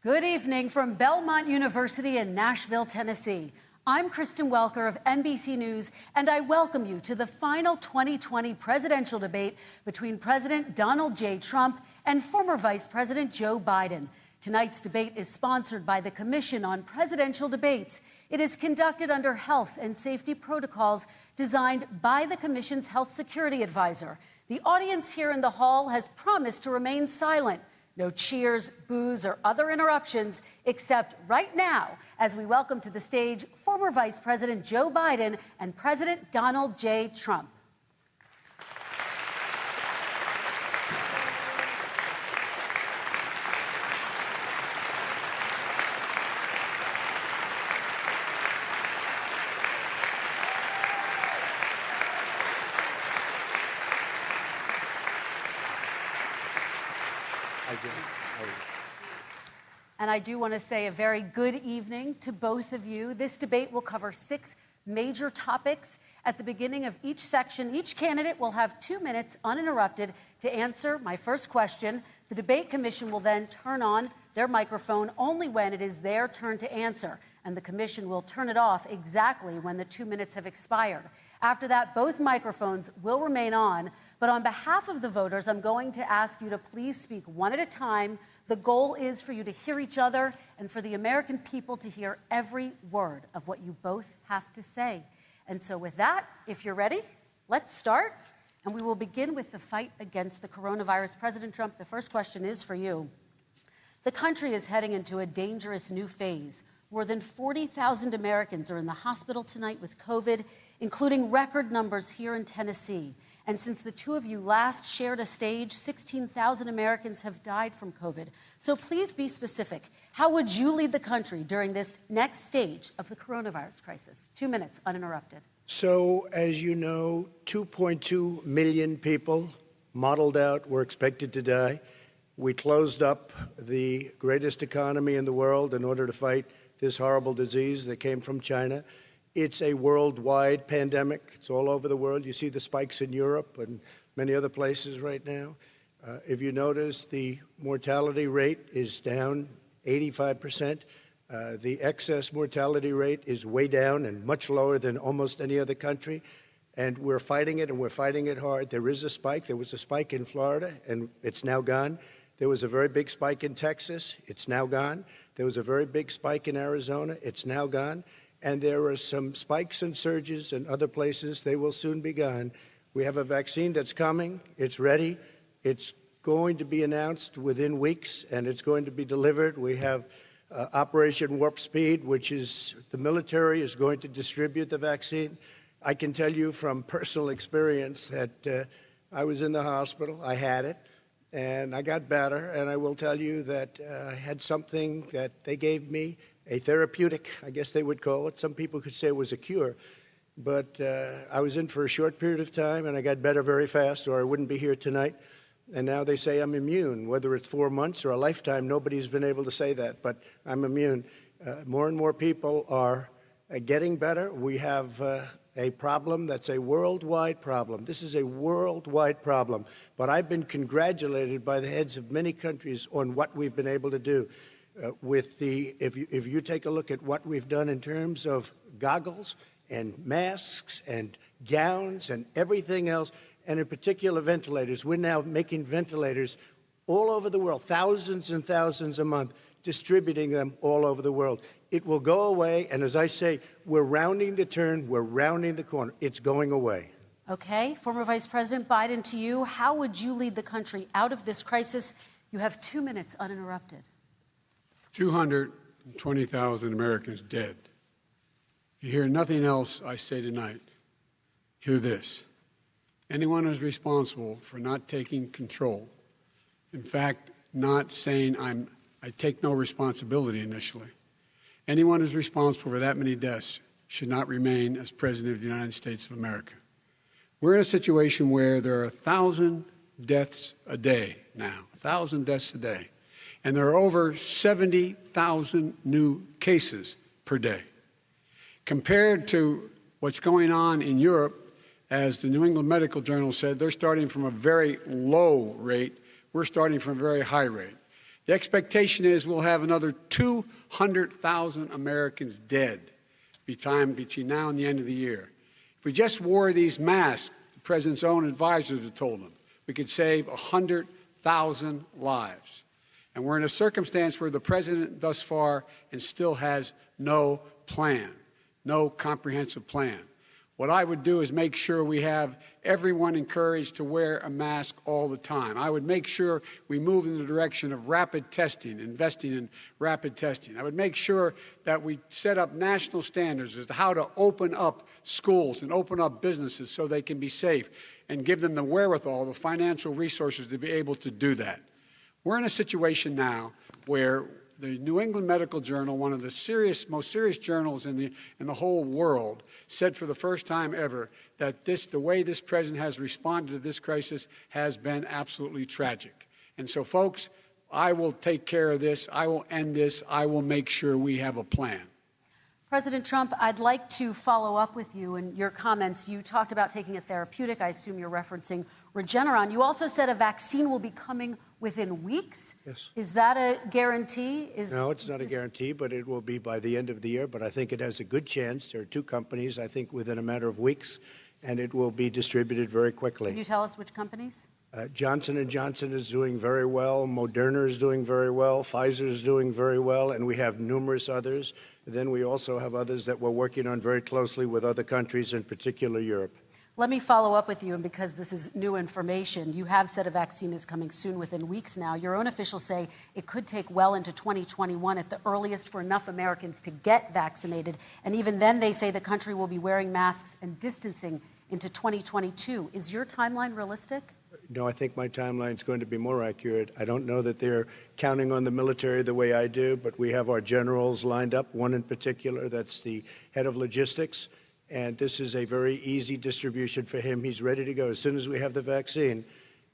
Good evening from Belmont University in Nashville, Tennessee. I'm Kristen Welker of NBC News, and I welcome you to the final 2020 presidential debate between President Donald J. Trump and former Vice President Joe Biden. Tonight's debate is sponsored by the Commission on Presidential Debates. It is conducted under health and safety protocols designed by the Commission's health security advisor. The audience here in the hall has promised to remain silent. No cheers, boos, or other interruptions, except right now, as we welcome to the stage former Vice President Joe Biden and President Donald J. Trump. And I do want to say a very good evening to both of you. This debate will cover 6 major topics. At the beginning of each section, each candidate will have 2 minutes uninterrupted to answer my first question. The debate commission will then turn on their microphone only when it is their turn to answer, and the commission will turn it off exactly when the 2 minutes have expired. After that, both microphones will remain on, but on behalf of the voters, I'm going to ask you to please speak one at a time. The goal is for you to hear each other and for the American people to hear every word of what you both have to say. And so with that, if you're ready, let's start. And we will begin with the fight against the coronavirus. President Trump, the first question is for you. The country is heading into a dangerous new phase. More than 40,000 Americans are in the hospital tonight with COVID, including record numbers here in Tennessee. And since the two of you last shared a stage, 16,000 Americans have died from COVID. So please be specific. How would you lead the country during this next stage of the coronavirus crisis? 2 minutes, uninterrupted. So, as you know, 2.2 million people modeled out were expected to die. We closed up the greatest economy in the world in order to fight this horrible disease that came from China. It's a worldwide pandemic. It's all over the world. You see the spikes in Europe and many other places right now. If you notice, the mortality rate is down 85%. The excess mortality rate is way down and much lower than almost any other country. And we're fighting it, and we're fighting it hard. There is a spike. There was a spike in Florida, and it's now gone. There was a very big spike in Texas. It's now gone. There was a very big spike in Arizona. It's now gone. And there are some spikes and surges in other places. They will soon be gone. We have a vaccine that's coming. It's ready. It's going to be announced within weeks, and it's going to be delivered. We have Operation Warp Speed, which is the military is going to distribute the vaccine. I can tell you from personal experience that I was in the hospital. I had it, and I got better. And I will tell you that I had something that they gave me, a therapeutic, I guess they would call it. Some people could say it was a cure. But I was in for a short period of time, and I got better very fast, or I wouldn't be here tonight. And now they say I'm immune. Whether it's 4 months or a lifetime, nobody's been able to say that, but I'm immune. More and more people are getting better. We have a problem that's a worldwide problem. This is a worldwide problem. But I've been congratulated by the heads of many countries on what we've been able to do. If you take a look at what we've done in terms of goggles and masks and gowns and everything else, and in particular ventilators, we're now making ventilators all over the world, thousands and thousands a month, distributing them all over the world. It will go away, and as I say, we're rounding the turn, we're rounding the corner. It's going away. Okay, former Vice President Biden, to you, how would you lead the country out of this crisis? You have 2 minutes uninterrupted. 220,000 Americans dead. If you hear nothing else I say tonight, hear this. Anyone who's responsible for not taking control, in fact, not saying I take no responsibility initially, anyone who's responsible for that many deaths should not remain as President of the United States of America. We're in a situation where there are 1,000 deaths a day now, 1,000 deaths a day. And there are over 70,000 new cases per day. Compared to what's going on in Europe, as the New England Medical Journal said, they're starting from a very low rate. We're starting from a very high rate. The expectation is we'll have another 200,000 Americans dead between now and the end of the year. If we just wore these masks, the president's own advisors have told him, we could save 100,000 lives. And we're in a circumstance where the president thus far and still has no plan, no comprehensive plan. What I would do is make sure we have everyone encouraged to wear a mask all the time. I would make sure we move in the direction of rapid testing, investing in rapid testing. I would make sure that we set up national standards as to how to open up schools and open up businesses so they can be safe and give them the wherewithal, the financial resources to be able to do that. We're in a situation now where the New England Medical Journal, one of the most serious journals in the whole world, said for the first time ever that the way this president has responded to this crisis has been absolutely tragic. And so, folks, I will take care of this. I will end this. I will make sure we have a plan. President Trump, I'd like to follow up with you in your comments. You talked about taking a therapeutic. I assume you're referencing Regeneron. You also said a vaccine will be coming within weeks. Yes. Is that a guarantee? No, it's not a guarantee, but it will be by the end of the year. But I think it has a good chance. There are two companies, I think, within a matter of weeks, and it will be distributed very quickly. Can you tell us which companies? Johnson & Johnson is doing very well. Moderna is doing very well. Pfizer is doing very well. And we have numerous others. Then we also have others that we're working on very closely with other countries, in particular Europe. Let me follow up with you, and because this is new information, you have said a vaccine is coming soon, within weeks now. Your own officials say it could take well into 2021 at the earliest for enough Americans to get vaccinated. And even then, they say the country will be wearing masks and distancing into 2022. Is your timeline realistic? No, I think my timeline is going to be more accurate. I don't know that they're counting on the military the way I do, but we have our generals lined up, one in particular that's the head of logistics. And this is a very easy distribution for him. He's ready to go as soon as we have the vaccine.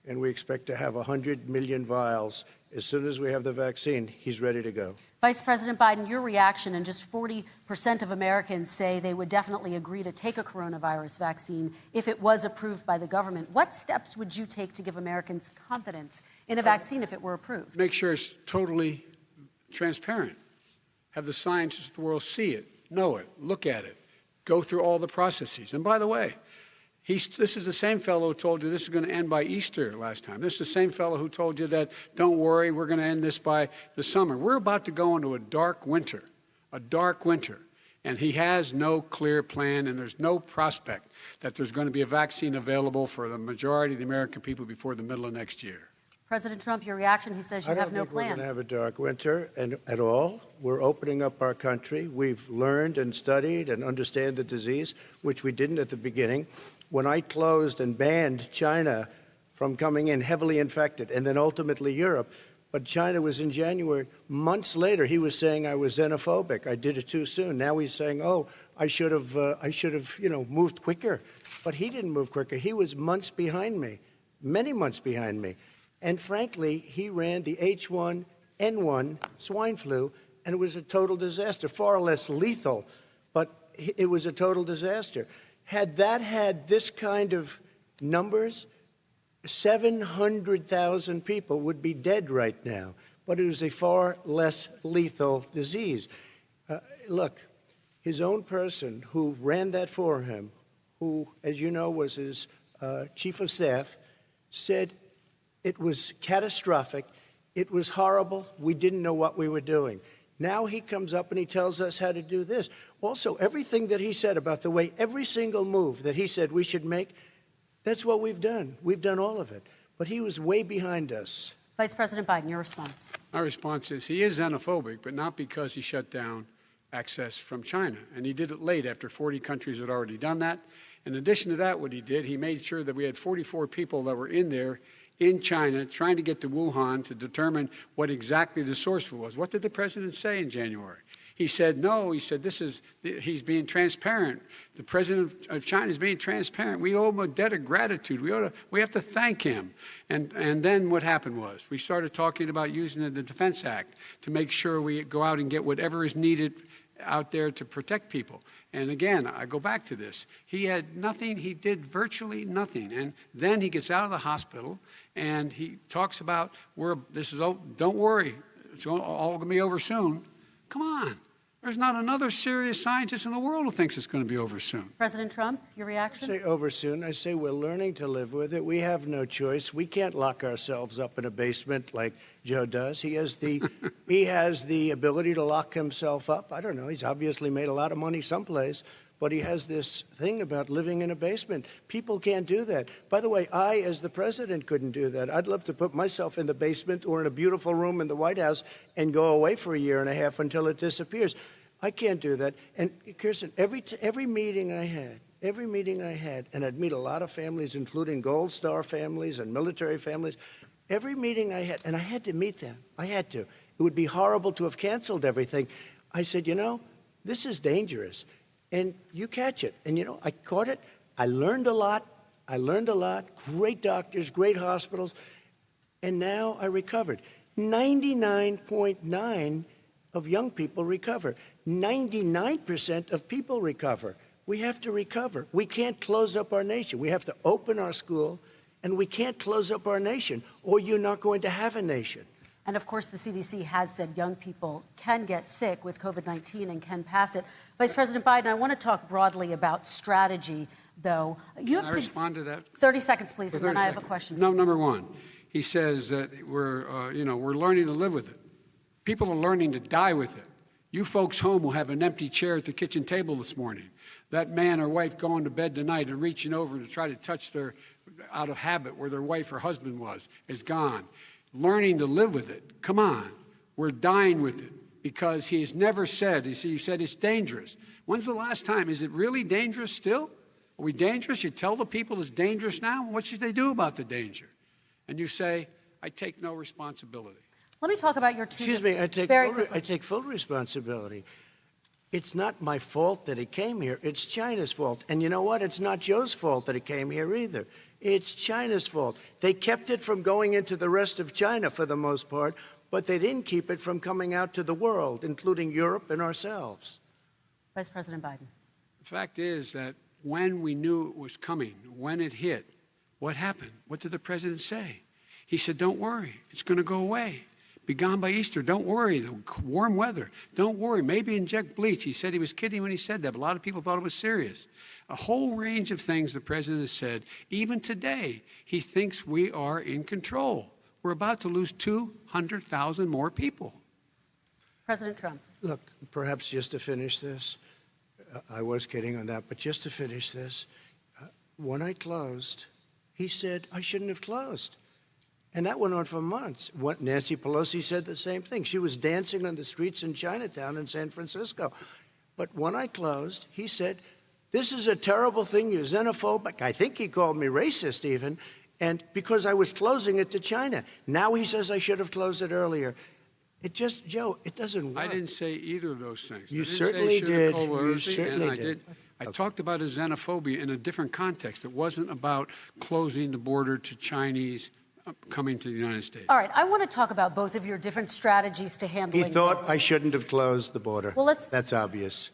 And we expect to have 100 million vials. As soon as we have the vaccine, he's ready to go. Vice President Biden, your reaction, and just 40% of Americans say they would definitely agree to take a coronavirus vaccine if it was approved by the government. What steps would you take to give Americans confidence in a vaccine if it were approved? Make sure it's totally transparent. Have the scientists of the world see it, know it, look at it, go through all the processes. And by the way, this is the same fellow who told you this is going to end by Easter last time. This is the same fellow who told you that, don't worry, we're going to end this by the summer. We're about to go into a dark winter. And he has no clear plan, and there's no prospect that there's going to be a vaccine available for the majority of the American people before the middle of next year. President Trump, your reaction, he says you have no plan. I don't think we're going to have a dark winter at all. We're opening up our country. We've learned and studied and understand the disease, which we didn't at the beginning. When I closed and banned China from coming in heavily infected, and then ultimately Europe, but China was in January. Months later, he was saying I was xenophobic. I did it too soon. Now he's saying, oh, I should have, moved quicker. But he didn't move quicker. He was months behind me, many months behind me. And frankly, he ran the H1N1 swine flu, and it was a total disaster, far less lethal, but it was a total disaster. Had that had this kind of numbers, 700,000 people would be dead right now, but it was a far less lethal disease. Look, his own person who ran that for him, who, as you know, was his chief of staff, said it was catastrophic, it was horrible, we didn't know what we were doing. Now he comes up and he tells us how to do this. Also, everything that he said about the way every single move that he said we should make, that's what we've done. We've done all of it. But he was way behind us. Vice President Biden, your response. My response is he is xenophobic, but not because he shut down access from China. And he did it late after 40 countries had already done that. In addition to that, what he did, he made sure that we had 44 people that were in there in China trying to get to Wuhan to determine what exactly the source was. What did the president say in January? He said, no, he said, he's being transparent. The president of China is being transparent. We owe him a debt of gratitude. We have to thank him. And then what happened was we started talking about using the Defense Act to make sure we go out and get whatever is needed out there to protect people. And again, I go back to this. He had nothing. He did virtually nothing. And then he gets out of the hospital and he talks about, don't worry, it's all going to be over soon. Come on. There's not another serious scientist in the world who thinks it's going to be over soon. President Trump, your reaction? I say over soon. I say we're learning to live with it. We have no choice. We can't lock ourselves up in a basement like Joe does. He has the ability to lock himself up. I don't know. He's obviously made a lot of money someplace, but he has this thing about living in a basement. People can't do that. By the way, I, as the president, couldn't do that. I'd love to put myself in the basement or in a beautiful room in the White House and go away for a year and a half until it disappears. I can't do that. And Kirsten, every meeting I had, and I'd meet a lot of families, including Gold Star families and military families, every meeting I had, and I had to meet them. I had to. It would be horrible to have canceled everything. I said, this is dangerous. And you catch it. And, I caught it. I learned a lot. Great doctors, great hospitals. And now I recovered. 99.9% of young people recover. 99% of people recover. We have to recover. We can't close up our nation. We have to open our school, and we can't close up our nation, or you're not going to have a nation. And of course, the CDC has said young people can get sick with COVID-19 and can pass it. Vice President Biden, I want to talk broadly about strategy, though. Can I respond to that? 30 seconds, please, and then I have a question. No, number one, he says that we're learning to live with it. People are learning to die with it. You folks home will have an empty chair at the kitchen table this morning. That man or wife going to bed tonight and reaching over to try to touch out of habit where their wife or husband was, is gone. Learning to live with it. Come on. We're dying with it because he has never said, you said it's dangerous. When's the last time? Is it really dangerous still? Are we dangerous? You tell the people it's dangerous now? What should they do about the danger? And you say, I take no responsibility. Let me talk about your two. Excuse me, I take full responsibility. It's not my fault that he came here. It's China's fault. And you know what? It's not Joe's fault that he came here either. It's China's fault. They kept it from going into the rest of China for the most part, but they didn't keep it from coming out to the world, including Europe and ourselves. Vice President Biden. The fact is that when we knew it was coming, when it hit, what happened? What did the president say? He said, don't worry, it's going to go away. Be gone by Easter. Don't worry. The warm weather. Don't worry. Maybe inject bleach. He said he was kidding when he said that, but a lot of people thought it was serious. A whole range of things the president has said. Even today, he thinks we are in control. We're about to lose 200,000 more people. President Trump. Look, perhaps just to finish this, I was kidding on that, but just to finish this, when I closed, he said I shouldn't have closed. And that went on for months. Nancy Pelosi said the same thing. She was dancing on the streets in Chinatown in San Francisco. But when I closed, he said, this is a terrible thing. You're xenophobic. I think he called me racist even. And because I was closing it to China. Now he says I should have closed it earlier. Joe, it doesn't work. I didn't say either of those things. You certainly did. You certainly did. I talked about his xenophobia in a different context. It wasn't about closing the border to Chinese coming to the United States. All right, I want to talk about both of your different strategies to handling He thought this. I shouldn't have closed the border. Well, that's obvious.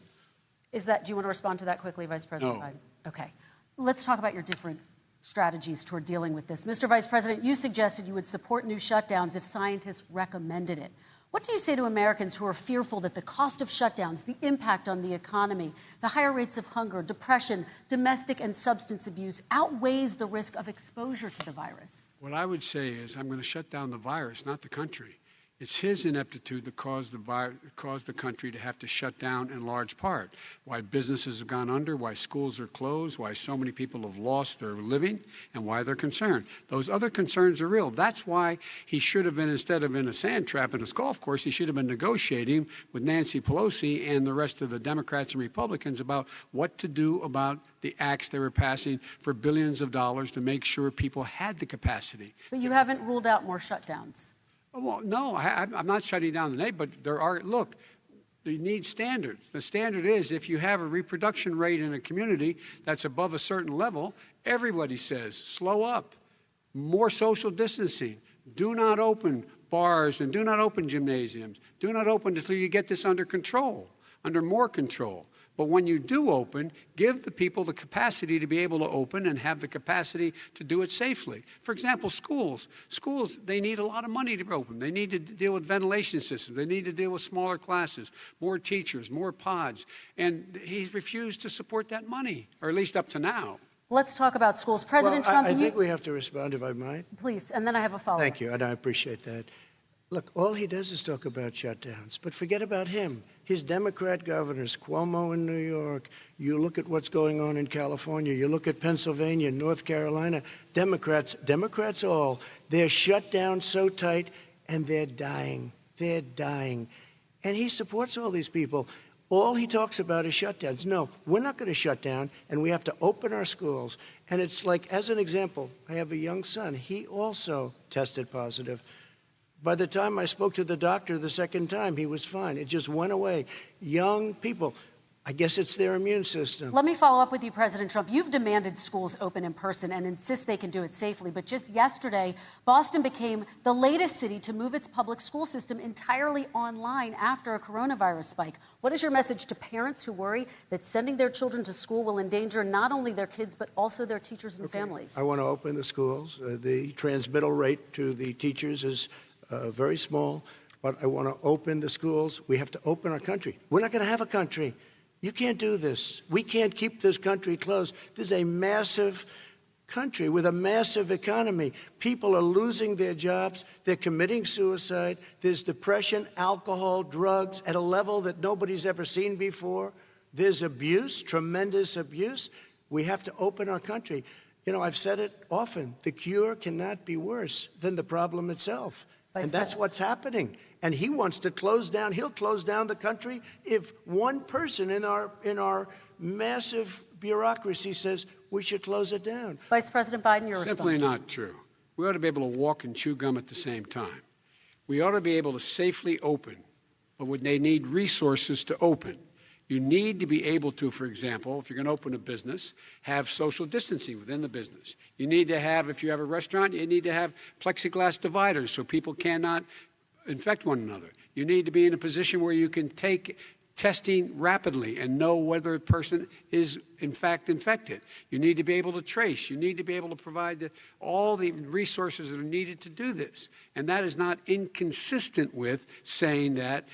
Do you want to respond to that quickly, Vice President Biden? Okay. Let's talk about your different strategies toward dealing with this. Mr. Vice President, you suggested you would support new shutdowns if scientists recommended it. What do you say to Americans who are fearful that the cost of shutdowns, the impact on the economy, the higher rates of hunger, depression, domestic and substance abuse outweighs the risk of exposure to the virus? What I would say is I'm going to shut down the virus, not the country. It's his ineptitude that caused the country to have to shut down in large part. Why businesses have gone under, why schools are closed, why so many people have lost their living, and why they're concerned. Those other concerns are real. That's why he should have been, instead of in a sand trap in his golf course, he should have been negotiating with Nancy Pelosi and the rest of the Democrats and Republicans about what to do about the acts they were passing for billions of dollars to make sure people had the capacity. But you haven't ruled out more shutdowns. Well, no, I'm not shutting down the neighbor, but there are, look, you need standards. The standard is if you have a reproduction rate in a community that's above a certain level, everybody says, slow up, more social distancing, do not open bars and do not open gymnasiums, do not open until you get this under control. under more control. But when you do open, give the people the capacity to be able to open and have the capacity to do it safely. For example, schools. Schools, they need a lot of money to open. They need to deal with ventilation systems. They need to deal with smaller classes, more teachers, more pods. And he's refused to support that money, or at least up to now. Let's talk about schools. President Trump, I think we have to respond, if I might. Please, and then I have a follow-up. Thank you, and I appreciate that. Look, all he does is talk about shutdowns, but forget about him. His Democrat governors, Cuomo in New York, you look at what's going on in California, you look at Pennsylvania, North Carolina, Democrats all, they're shut down so tight, and they're dying. They're dying. And he supports all these people. All he talks about is shutdowns. No, we're not going to shut down, and we have to open our schools. And it's like, as an example, I have a young son. He also tested positive. By the time I spoke to the doctor the second time, he was fine. It just went away. Young people, I guess it's their immune system. Let me follow up with you, President Trump. You've demanded schools open in person and insist they can do it safely. But just yesterday, Boston became the latest city to move its public school system entirely online after a coronavirus spike. What is your message to parents who worry that sending their children to school will endanger not only their kids, but also their teachers and families? I want to open the schools. The transmittal rate to the teachers is very small, but I want to open the schools. We have to open our country. We're not going to have a country. You can't do this. We can't keep this country closed. This is a massive country with a massive economy. People are losing their jobs. They're committing suicide. There's depression, alcohol, drugs at a level that nobody's ever seen before. There's abuse, tremendous abuse. We have to open our country. You know, I've said it often. The cure cannot be worse than the problem itself. And that's what's happening. And he wants to close down. He'll close down the country if one person in our massive bureaucracy says we should close it down. Vice President Biden, your response. Simply not true. We ought to be able to walk and chew gum at the same time. We ought to be able to safely open, but they need resources to open. You need to be able to, for example, if you're going to open a business, have social distancing within the business. You need to have, if you have a restaurant, you need to have plexiglass dividers so people cannot infect one another. You need to be in a position where you can take testing rapidly and know whether a person is, in fact, infected. You need to be able to trace. You need to be able to provide all the resources that are needed to do this. And that is not inconsistent with saying that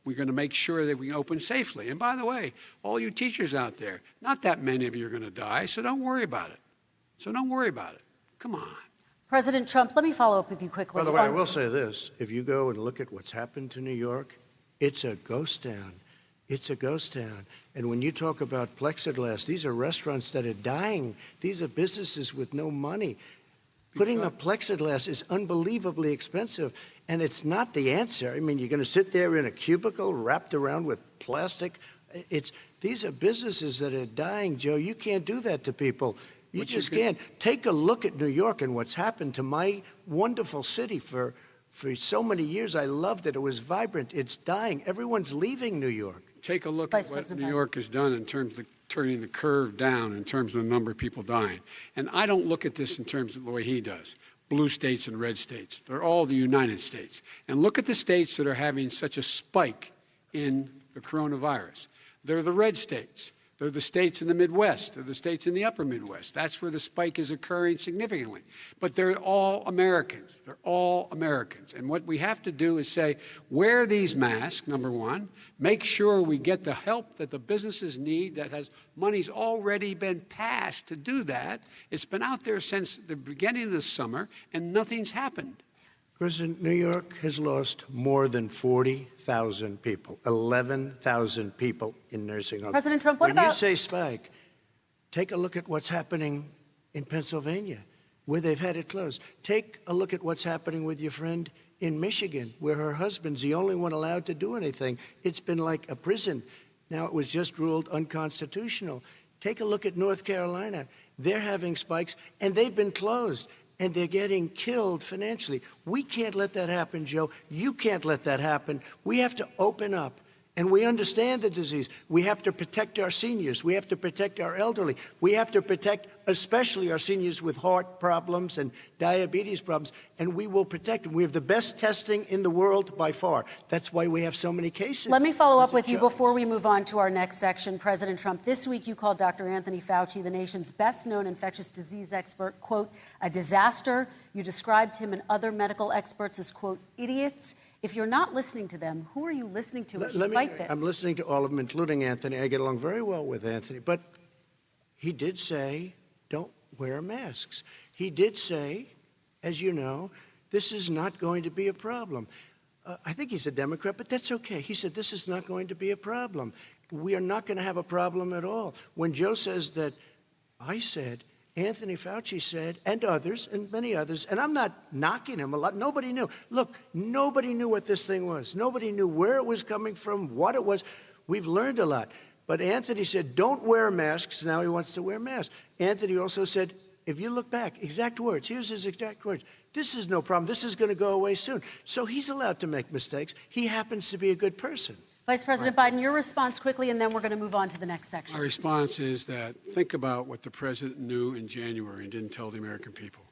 we're going to make sure that we can open safely. And by the way, all you teachers out there, not that many of you are going to die, so don't worry about it. Come on. President Trump, let me follow up with you quickly. By the way, I will say this. If you go and look at what's happened to New York, it's a ghost town. It's a ghost town. And when you talk about plexiglass, these are restaurants that are dying. These are businesses with no money. Putting up plexiglass is unbelievably expensive, and it's not the answer. I mean, you're going to sit there in a cubicle wrapped around with plastic. These are businesses that are dying, Joe. You can't do that to people. You just can't. Take a look at New York and what's happened to my wonderful city for so many years. I loved it. It was vibrant. It's dying. Everyone's leaving New York. Take a look at what New York has done in terms of turning the curve down in terms of the number of people dying. And I don't look at this in terms of the way he does. Blue states and red states. They're all the United States. And look at the states that are having such a spike in the coronavirus. They're the red states. They're the states in the Midwest. They're the states in the upper Midwest. That's where the spike is occurring significantly. But they're all Americans. They're all Americans. And what we have to do is say, wear these masks, number one. Make sure we get the help that the businesses need that has money's already been passed to do that. It's been out there since the beginning of the summer, and nothing's happened. President, New York has lost more than 40,000 people, 11,000 people in nursing homes. President Trump, what when you say spike, take a look at what's happening in Pennsylvania, where they've had it closed. Take a look at what's happening with your friend in Michigan, where her husband's the only one allowed to do anything. It's been like a prison. Now it was just ruled unconstitutional. Take a look at North Carolina. They're having spikes, and they've been closed. And they're getting killed financially. We can't let that happen, Joe. You can't let that happen. We have to open up. And we understand the disease. We have to protect our seniors. We have to protect our elderly. We have to protect especially our seniors with heart problems and diabetes problems. And we will protect them. We have the best testing in the world by far. That's why we have so many cases. Let me follow up with you before we move on to our next section. President Trump, this week you called Dr. Anthony Fauci, the nation's best-known infectious disease expert, quote, a disaster. You described him and other medical experts as, quote, idiots. If you're not listening to them, who are you listening to as you fight this? I'm listening to all of them, including Anthony. I get along very well with Anthony. But he did say, don't wear masks. He did say, as you know, this is not going to be a problem. I think he's a Democrat, but that's okay. He said, this is not going to be a problem. We are not going to have a problem at all. When Joe says that, I said, Anthony Fauci said, and others, and many others, and I'm not knocking him a lot. Nobody knew. Look, nobody knew what this thing was. Nobody knew where it was coming from, what it was. We've learned a lot. But Anthony said, don't wear masks. Now he wants to wear masks. Anthony also said, if you look back, exact words, here's his exact words. This is no problem. This is going to go away soon. So he's allowed to make mistakes. He happens to be a good person. Vice President Biden, your response quickly, and then we're going to move on to the next section. My response is that think about what the president knew in January and didn't tell the American people.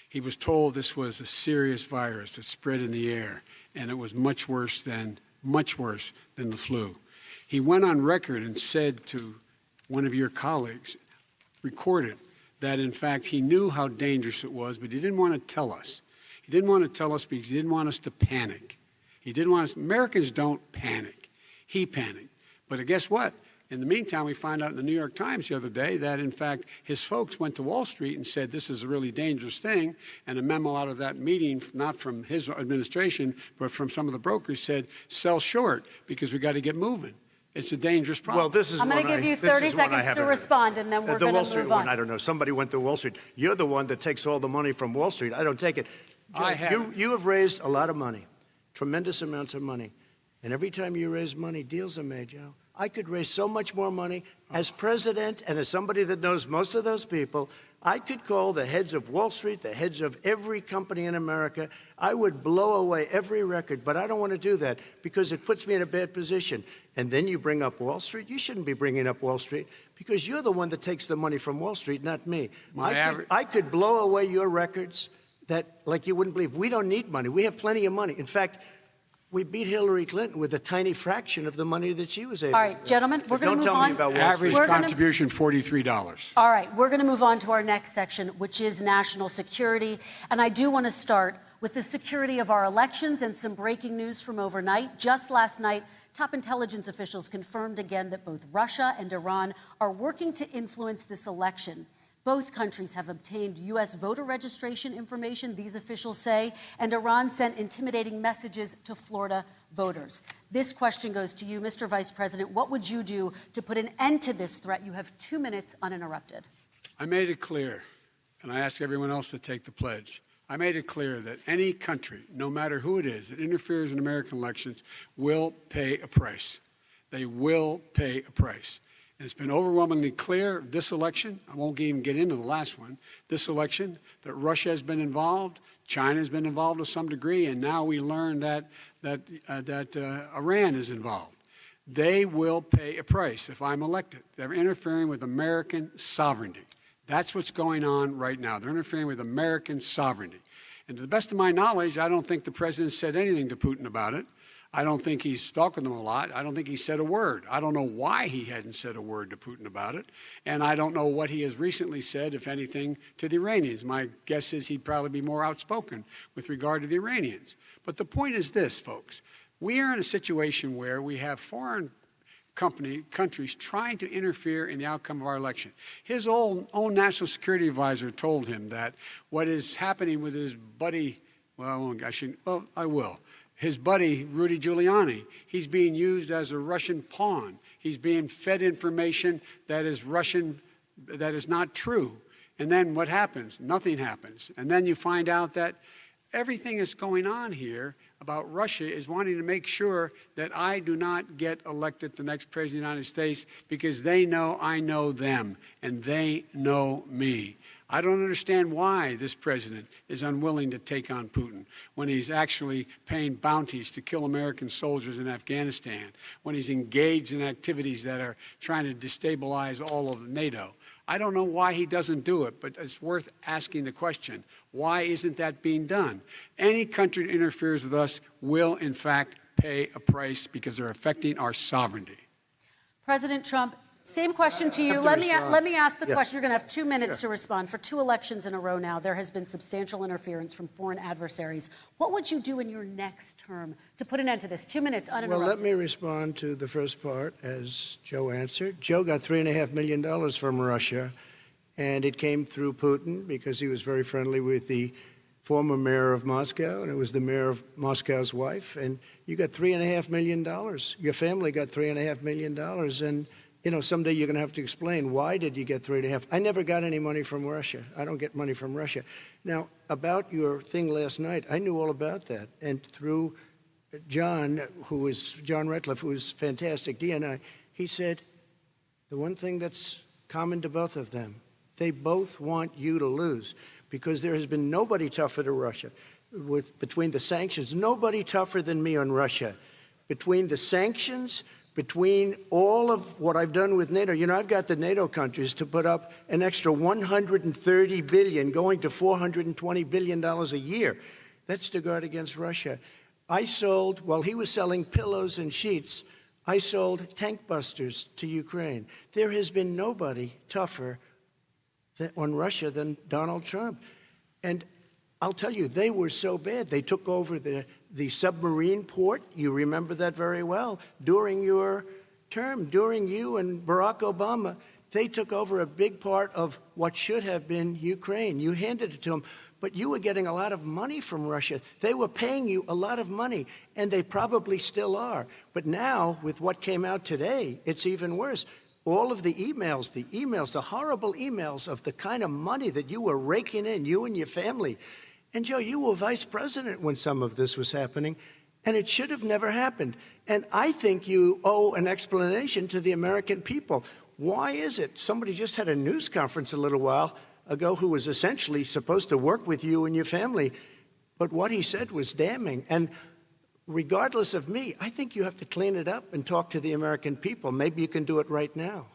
He was told this was a serious virus that spread in the air, and it was much worse than the flu. He went on record and said to one of your colleagues, recorded, that in fact he knew how dangerous it was, but he didn't want to tell us. He didn't want to tell us because he didn't want us to panic. He didn't want us. Americans don't panic. He panicked. But guess what? In the meantime, we find out in the New York Times the other day that, in fact, his folks went to Wall Street and said this is a really dangerous thing. And a memo out of that meeting, not from his administration, but from some of the brokers, said sell short because we got to get moving. It's a dangerous problem. Well, this is I'm going to give you 30 seconds to respond, and then we're going to move on. I don't know. Somebody went to Wall Street. You're the one that takes all the money from Wall Street. I don't take it. You have raised a lot of money, tremendous amounts of money. And every time you raise money, deals are made, Joe. I could raise so much more money. As president and as somebody that knows most of those people, I could call the heads of Wall Street, the heads of every company in America. I would blow away every record, but I don't want to do that because it puts me in a bad position. And then you bring up Wall Street. You shouldn't be bringing up Wall Street because you're the one that takes the money from Wall Street, not me. I could blow away your records that, like you wouldn't believe. We don't need money. We have plenty of money. In fact, we beat Hillary Clinton with a tiny fraction of the money that she was able to. All right, gentlemen, we're going to move on. Don't tell me about Wall Street. Average contribution, $43. All right, we're going to move on to our next section, which is national security. And I do want to start with the security of our elections and some breaking news from overnight. Just last night, top intelligence officials confirmed again that both Russia and Iran are working to influence this election. Both countries have obtained U.S. voter registration information, these officials say, and Iran sent intimidating messages to Florida voters. This question goes to you, Mr. Vice President. What would you do to put an end to this threat? You have 2 minutes uninterrupted. I made it clear, and I ask everyone else to take the pledge. I made it clear that any country, no matter who it is, that interferes in American elections will pay a price. They will pay a price. And it's been overwhelmingly clear this election, I won't even get into the last one, this election, that Russia has been involved, China has been involved to some degree, and now we learn that Iran is involved. They will pay a price if I'm elected. They're interfering with American sovereignty. That's what's going on right now. They're interfering with American sovereignty. And to the best of my knowledge, I don't think the president said anything to Putin about it. I don't think he's talking to them a lot. I don't think he said a word. I don't know why he hadn't said a word to Putin about it. And I don't know what he has recently said, if anything, to the Iranians. My guess is he'd probably be more outspoken with regard to the Iranians. But the point is this, folks. We are in a situation where we have foreign countries trying to interfere in the outcome of our election. His own national security advisor told him that what is happening with his buddy, I will. His buddy, Rudy Giuliani, he's being used as a Russian pawn. He's being fed information that is Russian, that is not true. And then what happens? Nothing happens. And then you find out that everything that's going on here about Russia is wanting to make sure that I do not get elected the next president of the United States because they know I know them and they know me. I don't understand why this president is unwilling to take on Putin when he's actually paying bounties to kill American soldiers in Afghanistan, when he's engaged in activities that are trying to destabilize all of NATO. I don't know why he doesn't do it, but it's worth asking the question, why isn't that being done? Any country that interferes with us will, in fact, pay a price because they're affecting our sovereignty. President Trump, same question to you. Let me ask the question. You're going to have 2 minutes to respond. For 2 elections in a row now, there has been substantial interference from foreign adversaries. What would you do in your next term to put an end to this? 2 minutes uninterrupted. Well, let me respond to the first part, as Joe answered. Joe got $3.5 million from Russia, and it came through Putin because he was very friendly with the former mayor of Moscow, and it was the mayor of Moscow's wife. And you got $3.5 million. Your family got $3.5 million, and you know, someday you're going to have to explain, why did you get 3.5? I never got any money from Russia. I don't get money from Russia. Now, about your thing last night, I knew all about that. And through John Ratcliffe, who is fantastic, DNI, he said, the one thing that's common to both of them, they both want you to lose, because there has been nobody tougher to Russia. Between the sanctions, nobody tougher than me on Russia. Between the sanctions, between all of what I've done with NATO, you know, I've got the NATO countries to put up an extra $130 billion, going to $420 billion a year. That's to guard against Russia. I sold, while he was selling pillows and sheets, I sold tank busters to Ukraine. There has been nobody tougher on Russia than Donald Trump. And I'll tell you, they were so bad. They took over the submarine port. You remember that very well. During your term, during you and Barack Obama, they took over a big part of what should have been Ukraine. You handed it to them, but you were getting a lot of money from Russia. They were paying you a lot of money, and they probably still are. But now, with what came out today, it's even worse. All of the emails, the horrible emails of the kind of money that you were raking in, you and your family. And, Joe, you were vice president when some of this was happening, and it should have never happened. And I think you owe an explanation to the American people. Why is it? Somebody just had a news conference a little while ago who was essentially supposed to work with you and your family, but what he said was damning. And regardless of me, I think you have to clean it up and talk to the American people. Maybe you can do it right now.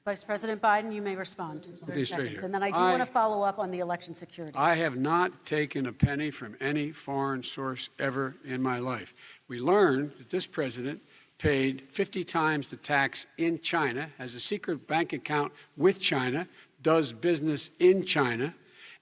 Vice President Biden, you may respond. 30 seconds. And then I do want to follow up on the election security. I have not taken a penny from any foreign source ever in my life. We learned that this president paid 50 times the tax in China, has a secret bank account with China, does business in China,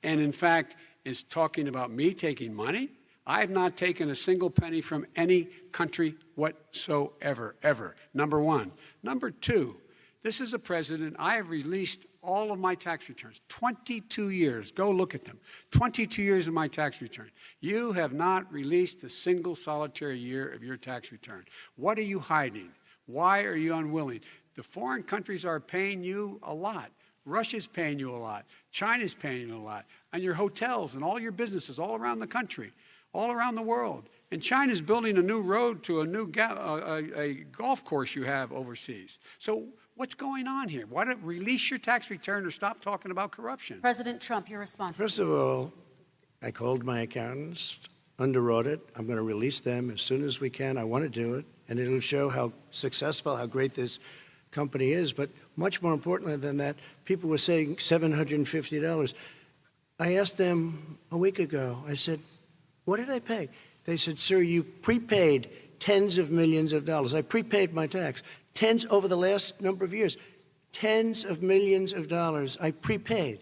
and in fact is talking about me taking money. I have not taken a single penny from any country whatsoever, ever. Number one. Number two, this is a president, I have released all of my tax returns, 22 years. Go look at them. 22 years of my tax return. You have not released a single solitary year of your tax return. What are you hiding? Why are you unwilling? The foreign countries are paying you a lot. Russia's paying you a lot. China's paying you a lot. And your hotels and all your businesses all around the country, all around the world. And China's building a new road to a new a golf course you have overseas. So what's going on here? Why don't release your tax return or stop talking about corruption? President Trump, your response. First of all, I called my accountants under audit. I'm going to release them as soon as we can. I want to do it, and it'll show how successful, how great this company is. But much more importantly than that, people were saying $750. I asked them a week ago, I said, what did I pay? They said, sir, you prepaid tens of millions of dollars. I prepaid my tax. Tens over the last number of years. Tens of millions of dollars I prepaid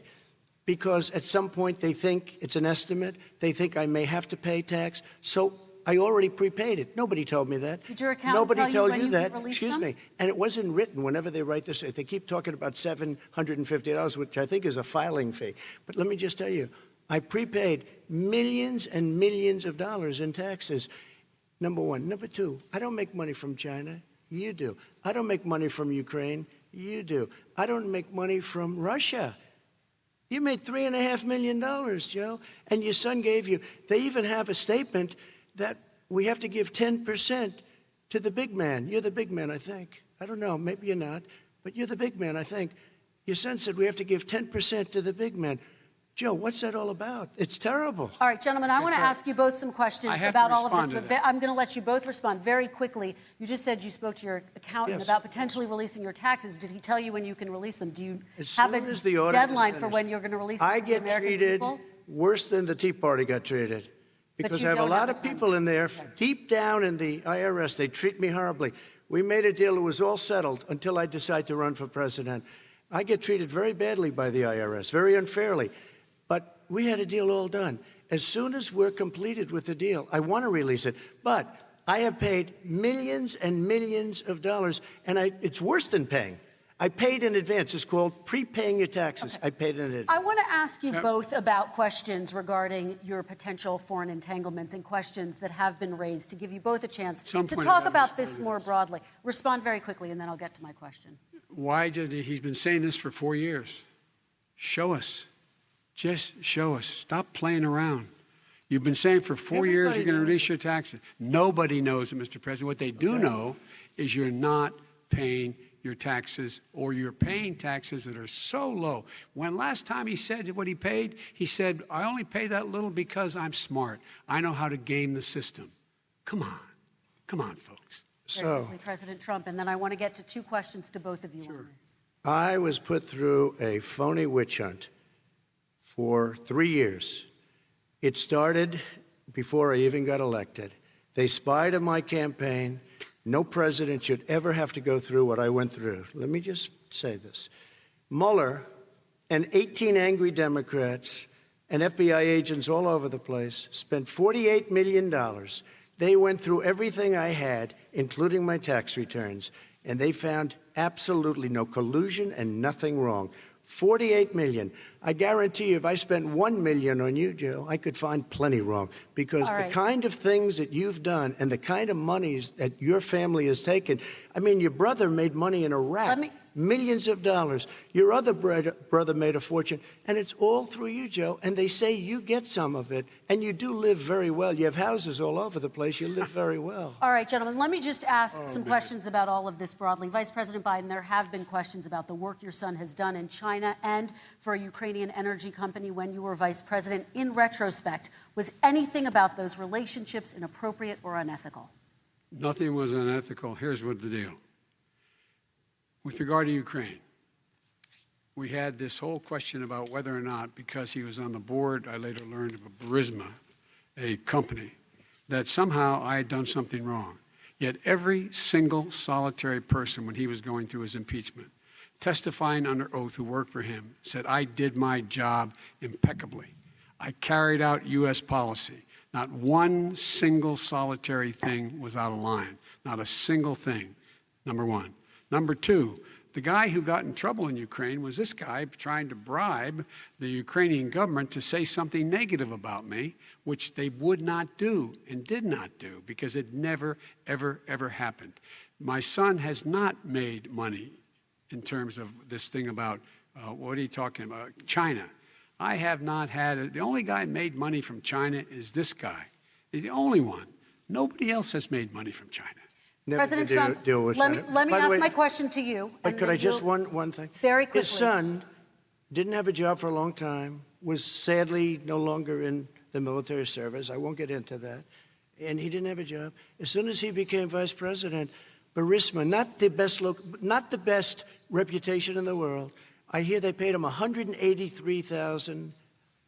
because at some point they think it's an estimate. They think I may have to pay tax. So I already prepaid it. Nobody told me that. Did your accountant Nobody tell told when you that. released Excuse them? me. And it wasn't written whenever they write this. They keep talking about $750, which I think is a filing fee. But let me just tell you, I prepaid millions and millions of dollars in taxes. Number one. Number two, I don't make money from China. You do. I don't make money from Ukraine. You do. I don't make money from Russia. You made $3.5 million, Joe, and your son gave you. They even have a statement that we have to give 10% to the big man. You're the big man, I think. I don't know, maybe you're not, but you're the big man, I think. Your son said we have to give 10% to the big man. Joe, what's that all about? It's terrible. All right, gentlemen, I want to ask you both some questions about all of this, but I'm going to let you both respond very quickly. You just said you spoke to your accountant about potentially releasing your taxes. Did he tell you when you can release them? Do you have a deadline for when you're going to release them to the American people? I get treated worse than the Tea Party got treated. Because I have a lot of people in there, deep down in the IRS, they treat me horribly. We made a deal, it was all settled until I decide to run for president. I get treated very badly by the IRS, very unfairly. But we had a deal all done. As soon as we're completed with the deal, I want to release it. But I have paid millions and millions of dollars, and it's worse than paying. I paid in advance. It's called prepaying your taxes. I paid in advance. I want to ask you both about questions regarding your potential foreign entanglements and questions that have been raised to give you both a chance to talk about this more broadly. Respond very quickly, and then I'll get to my question. Why did he's been saying this for 4 years? Show us. Just show us. Stop playing around. You've been saying for 4 years you're going to release your taxes. Nobody knows it, Mr. President. What they do know is you're not paying your taxes, or you're paying taxes that are so low. When last time he said what he paid, he said, I only pay that little because I'm smart. I know how to game the system. Come on. Come on, folks. Very quickly, President Trump, and then I want to get to two questions to both of you on this. I was put through a phony witch hunt for 3 years. It started before I even got elected. They spied on my campaign. No president should ever have to go through what I went through. Let me just say this. Mueller and 18 angry Democrats and FBI agents all over the place spent $48 million. They went through everything I had, including my tax returns, and they found absolutely no collusion and nothing wrong. $48 million. I guarantee you, if I spent $1 million on you, Joe, I could find plenty wrong. Because the kind of things that you've done and the kind of monies that your family has taken, I mean, your brother made money in Iraq, millions of dollars. Your other brother made a fortune, and it's all through you, Joe. And they say you get some of it, and you do live very well. You have houses all over the place. You live very well. All right, gentlemen, let me just ask some questions about all of this broadly. Vice President Biden, there have been questions about the work your son has done in China and for a Ukrainian energy company when you were vice president. In retrospect, was anything about those relationships inappropriate or unethical? Nothing was unethical. Here's what the deal. With regard to Ukraine, we had this whole question about whether or not, because he was on the board, I later learned of a Burisma, a company, that somehow I had done something wrong. Yet every single solitary person, when he was going through his impeachment, testifying under oath who worked for him, said, I did my job impeccably. I carried out U.S. policy. Not one single solitary thing was out of line. Not a single thing, number one. Number two, the guy who got in trouble in Ukraine was this guy trying to bribe the Ukrainian government to say something negative about me, which they would not do and did not do because it never, ever, ever happened. My son has not made money in terms of this thing about, what are you talking about, China. I have not had, the only guy who made money from China is this guy. He's the only one. Nobody else has made money from China. President Trump, let me ask my question to you. But could I just, one thing? Very quickly. His son didn't have a job for a long time, was sadly no longer in the military service. I won't get into that. And he didn't have a job. As soon as he became vice president, Burisma, not the best reputation in the world, I hear they paid him $183,000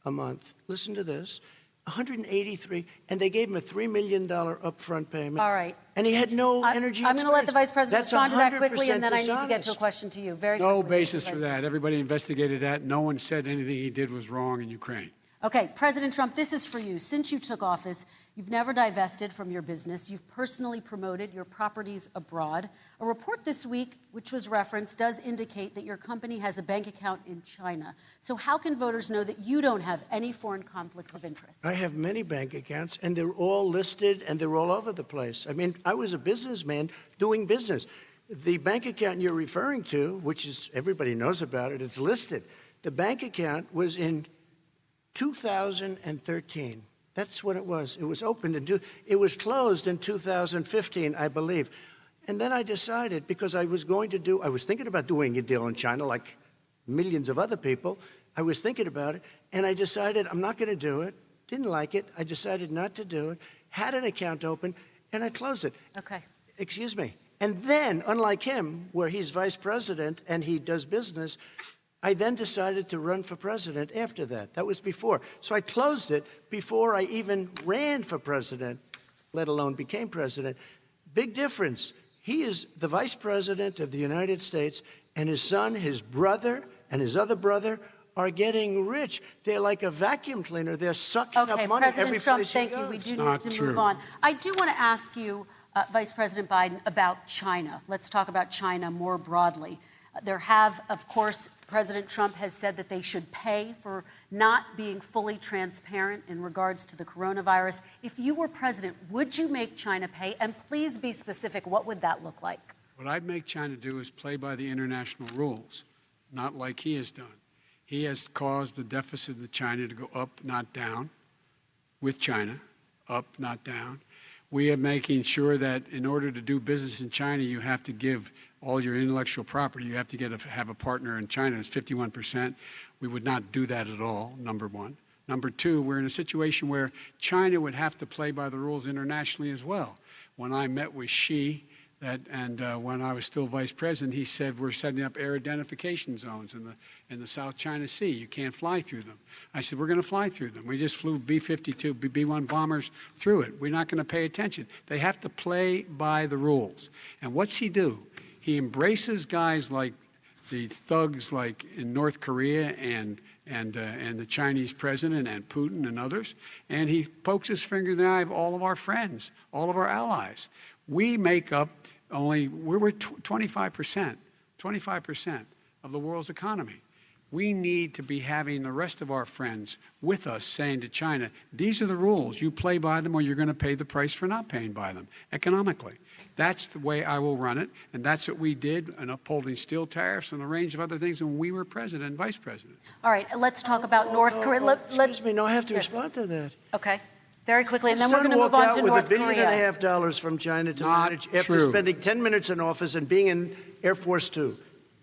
a month. Listen to this. $183,000, and they gave him a $3 million upfront payment. All right. And he had no energy I'm going to let the Vice President respond to that quickly, and then I need to dishonest. get to a question to you. Very quickly. No basis for that. Everybody investigated that. No one said anything he did was wrong in Ukraine. Okay, President Trump, this is for you. Since you took office, you've never divested from your business. You've personally promoted your properties abroad. A report this week, which was referenced, does indicate that your company has a bank account in China. So how can voters know that you don't have any foreign conflicts of interest? I have many bank accounts, and they're all listed, and they're all over the place. I mean, I was a businessman doing business. The bank account you're referring to, which is everybody knows about it, it's listed. The bank account was in 2013. That's when it was. It was opened it was closed in 2015, I believe. And then I decided, because I was thinking about doing a deal in China like millions of other people. I was thinking about it, and I decided I'm not going to do it. Didn't like it. I decided not to do it. Had an account open, and I closed it. Okay. Excuse me. And then, unlike him, where he's vice president and he does business, I then decided to run for president after that. That was before. So I closed it before I even ran for president, let alone became president. Big difference. He is the vice president of the United States, and his son, his brother, and his other brother are getting rich. They're like a vacuum cleaner. They're sucking up money every President Trump, place he thank you. goes. We do Not need to true. move on. I do want to ask you, Vice President Biden, about China. Let's talk about China more broadly. Of course, President Trump has said that they should pay for not being fully transparent in regards to the coronavirus. If you were president, would you make China pay? And please be specific. What would that look like? What I'd make China do is play by the international rules, not like he has done. He has caused the deficit of China to go up, not down, with China, up, not down. We are making sure that in order to do business in China, you have to give all your intellectual property. You have to have a partner in China. It's 51%. We would not do that at all, number one. Number two, we're in a situation where China would have to play by the rules internationally as well. When I met with Xi, when I was still vice president, he said we're setting up air identification zones in the South China Sea. You can't fly through them. I said we're going to fly through them. We just flew B-52, B-1 bombers through it. We're not going to pay attention. They have to play by the rules. And what's he do? He embraces guys like the thugs like in North Korea and the Chinese president and Putin and others, and he pokes his finger in the eye of all of our friends, all of our allies. We make up we're 25% of the world's economy. We need to be having the rest of our friends with us saying to China, these are the rules. You play by them or you're going to pay the price for not paying by them economically. That's the way I will run it, and that's what we did in upholding steel tariffs and a range of other things when we were president and vice president. All right, let's talk about North Korea. Excuse me, no, I have to respond to that. Okay, very quickly, and then His we're son going to move on to walked out North with $1.5 Korea. billion from China to Not manage after true. spending 10 minutes in office and being in Air Force Two,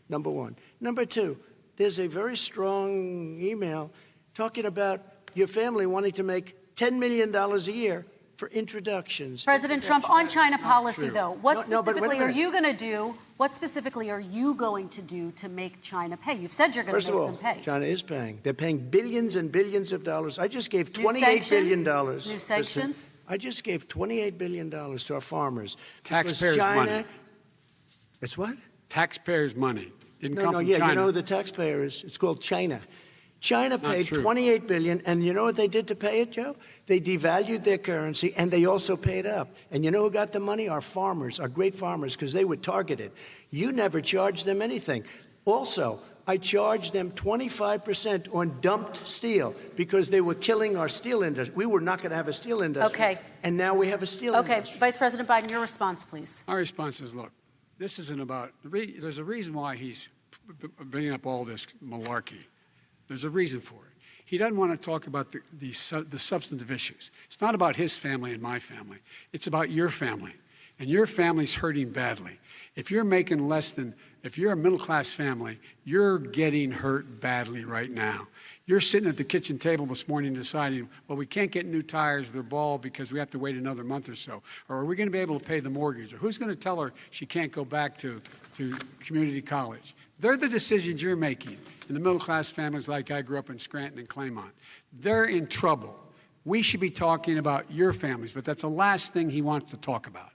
number one. Number two, there's a very strong email talking about your family wanting to make $10 million a year for introductions. President Trump, on China policy, though, what No, but wait a specifically are minute. you going to do? What specifically are you going to do to make China pay? You've said you're going First to of make all, them pay. China is paying. They're paying billions and billions of dollars. I just gave New $28 billion. sanctions? New sanctions? I just gave $28 billion to our farmers. because Taxpayers' China, money. It's what? Taxpayers' money. Didn't No, come no, from yeah, China. you know who the taxpayer is. It's called China. China paid true. $28 billion, and you know what they did to pay it, Joe? They devalued their currency, and they also paid up. And you know who got the money? Our farmers, our great farmers, because they were targeted. You never charged them anything. Also, I charged them 25% on dumped steel because they were killing our steel industry. We were not going to have a steel industry. Okay. And now we have a steel Okay, industry. Vice President Biden, your response, please. Our response is, look, this isn't about, there's a reason why he's bringing up all this malarkey. There's a reason for it. He doesn't want to talk about the substantive issues. It's not about his family and my family. It's about your family. And your family's hurting badly. If you're making if you're a middle-class family, you're getting hurt badly right now. You're sitting at the kitchen table this morning deciding, well, we can't get new tires, they're bald because we have to wait another month or so. Or are we going to be able to pay the mortgage? Or who's going to tell her she can't go back to community college? They're the decisions you're making in the middle-class families like I grew up in Scranton and Claymont. They're in trouble. We should be talking about your families, but that's the last thing he wants to talk about.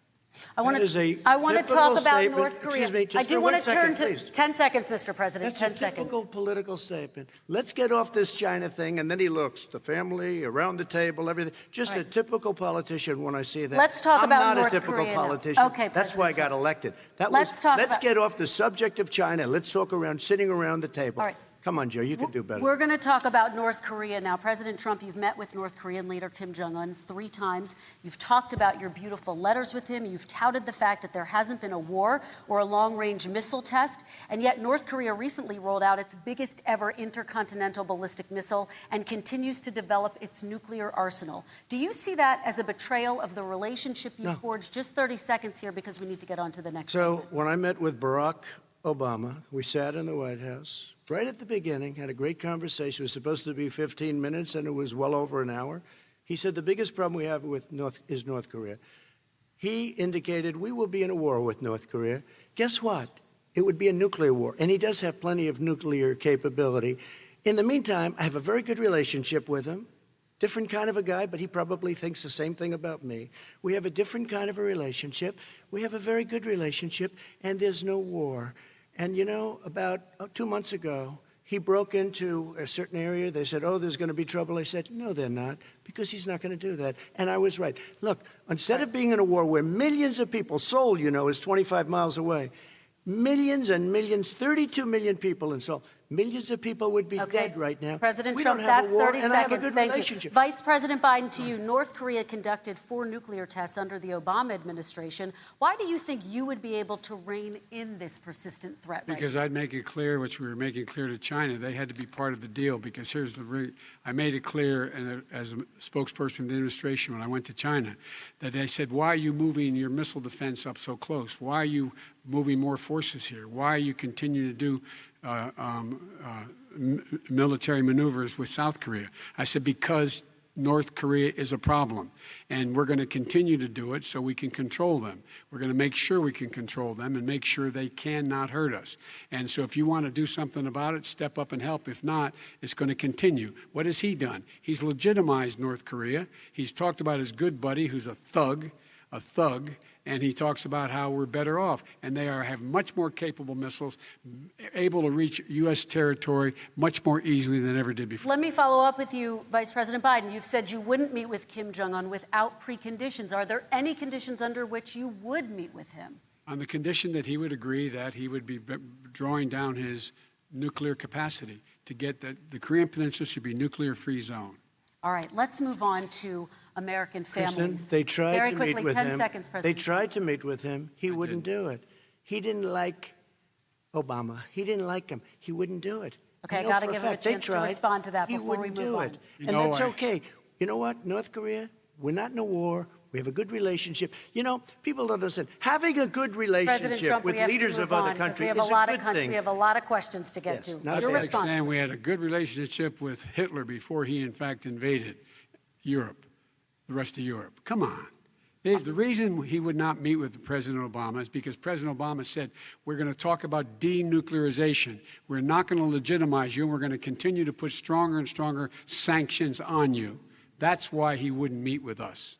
I want is a to talk typical about statement. North Korea. Excuse me, just I do for want 1 to turn second, to please. 10 seconds, Mr. President. That's 10 a seconds. typical political statement. Let's get off this China thing, and then he looks, the family, around the table, everything. Just a typical politician when I see that. Let's talk about I'm not North a typical Korea now. politician. Okay, That's why I got President elected. Let's Let's get get off the subject of China. Let's talk sitting around the table. All right. Come on, Joe, you can do better. We're going to talk about North Korea now. President Trump, you've met with North Korean leader Kim Jong-un 3 times. You've talked about your beautiful letters with him. You've touted the fact that there hasn't been a war or a long-range missile test. And yet North Korea recently rolled out its biggest ever intercontinental ballistic missile and continues to develop its nuclear arsenal. Do you see that as a betrayal of the relationship you forged? Just 30 seconds here because we need to get on to the next So segment. when I met with Barack Obama, we sat in the White House right at the beginning, had a great conversation. It was supposed to be 15 minutes, and it was well over an hour. He said the biggest problem we have with North Korea. He indicated we will be in a war with North Korea. Guess what? It would be a nuclear war, and he does have plenty of nuclear capability. In the meantime, I have a very good relationship with him. Different kind of a guy, but he probably thinks the same thing about me. We have a different kind of a relationship. We have a very good relationship, and there's no war. And, you know, about 2 months ago, he broke into a certain area. They said, oh, there's going to be trouble. I said, no, they're not, because he's not going to do that. And I was right. Look, instead of being in a war where millions of people, Seoul, you know, is 25 miles away, millions and millions, 32 million people in Seoul, millions of people would be dead right now. President we Trump, don't have that's a war, 30 and I have a seconds. good Thank relationship. you. Vice President Biden, to you, North Korea conducted 4 nuclear tests under the Obama administration. Why do you think you would be able to rein in this persistent threat right Because now? I'd make it clear, which we were making clear to China, they had to be part of the deal. Because here's I made it clear, and as a spokesperson of the administration when I went to China, that they said, why are you moving your missile defense up so close? Why are you moving more forces here? Why are you continuing to do military maneuvers with South Korea? I said, because North Korea is a problem, and we're going to continue to do it so we can control them. We're going to make sure we can control them and make sure they cannot hurt us. And so if you want to do something about it, step up and help. If not, it's going to continue. What has he done? He's legitimized North Korea. He's talked about his good buddy, who's a thug, and he talks about how we're better off. And they have much more capable missiles, able to reach U.S. territory much more easily than ever did before. Let me follow up with you, Vice President Biden. You've said you wouldn't meet with Kim Jong-un without preconditions. Are there any conditions under which you would meet with him? On the condition that he would agree that he would be drawing down his nuclear capacity to get the Korean Peninsula should be nuclear-free zone. All right, let's move on to American families. Kristen, they tried Very to quickly, meet with 10 him. seconds, They President. tried to meet with him. He wouldn't do it. He didn't like Obama. He didn't like him. He wouldn't do it. Okay, I know got to for give him a fact they chance to tried. respond to that He before we wouldn't move do on. it. And that's okay. You know what? North Korea, we're not in a war. We have a good relationship. You know, people don't understand. Having a good President relationship Trump, with we have leaders to of move other on, 'cause countries we have is a lot a of good thing. We have a lot of questions to get Yes, to. not That's Your like response. saying we had a good relationship with Hitler before he, in fact, invaded Europe, the rest of Europe. Come on. The reason he would not meet with President Obama is because President Obama said, we're going to talk about denuclearization. We're not going to legitimize you, and we're going to continue to put stronger and stronger sanctions on you. That's why he wouldn't meet with us.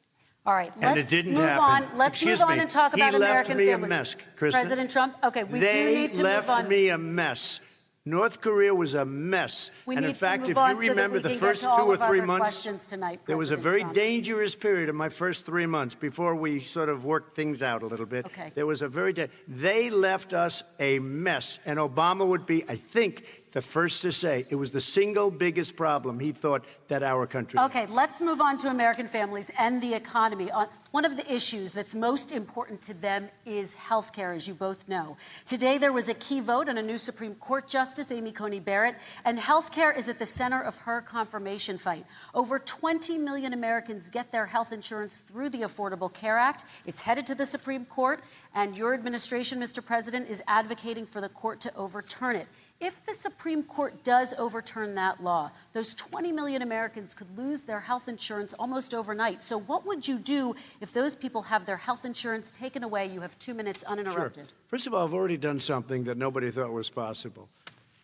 All right, And let's it didn't move happen. on. Let's Excuse move on me. and talk about He left American me a families. mess, Kristen. President Trump, okay, we do They need to move left on. me a mess. North Korea was a mess. We And need in to fact, move if on you so that remember we the can get first to 2 all or of our 3 other months, questions tonight, there was a President very Trump. dangerous period in my first 3 months before we sort of worked things out a little bit. Okay. There was a they left us a mess. And Obama would be, I think, the first to say it was the single biggest problem he thought that our country had. Okay, let's move on to American families and the economy. One of the issues that's most important to them is health care, as you both know. Today, there was a key vote on a new Supreme Court Justice, Amy Coney Barrett, and health care is at the center of her confirmation fight. Over 20 million Americans get their health insurance through the Affordable Care Act. It's headed to the Supreme Court, and your administration, Mr. President, is advocating for the court to overturn it. If the Supreme Court does overturn that law, those 20 million Americans could lose their health insurance almost overnight. So what would you do if those people have their health insurance taken away? You have 2 minutes uninterrupted. Sure. First of all, I've already done something that nobody thought was possible.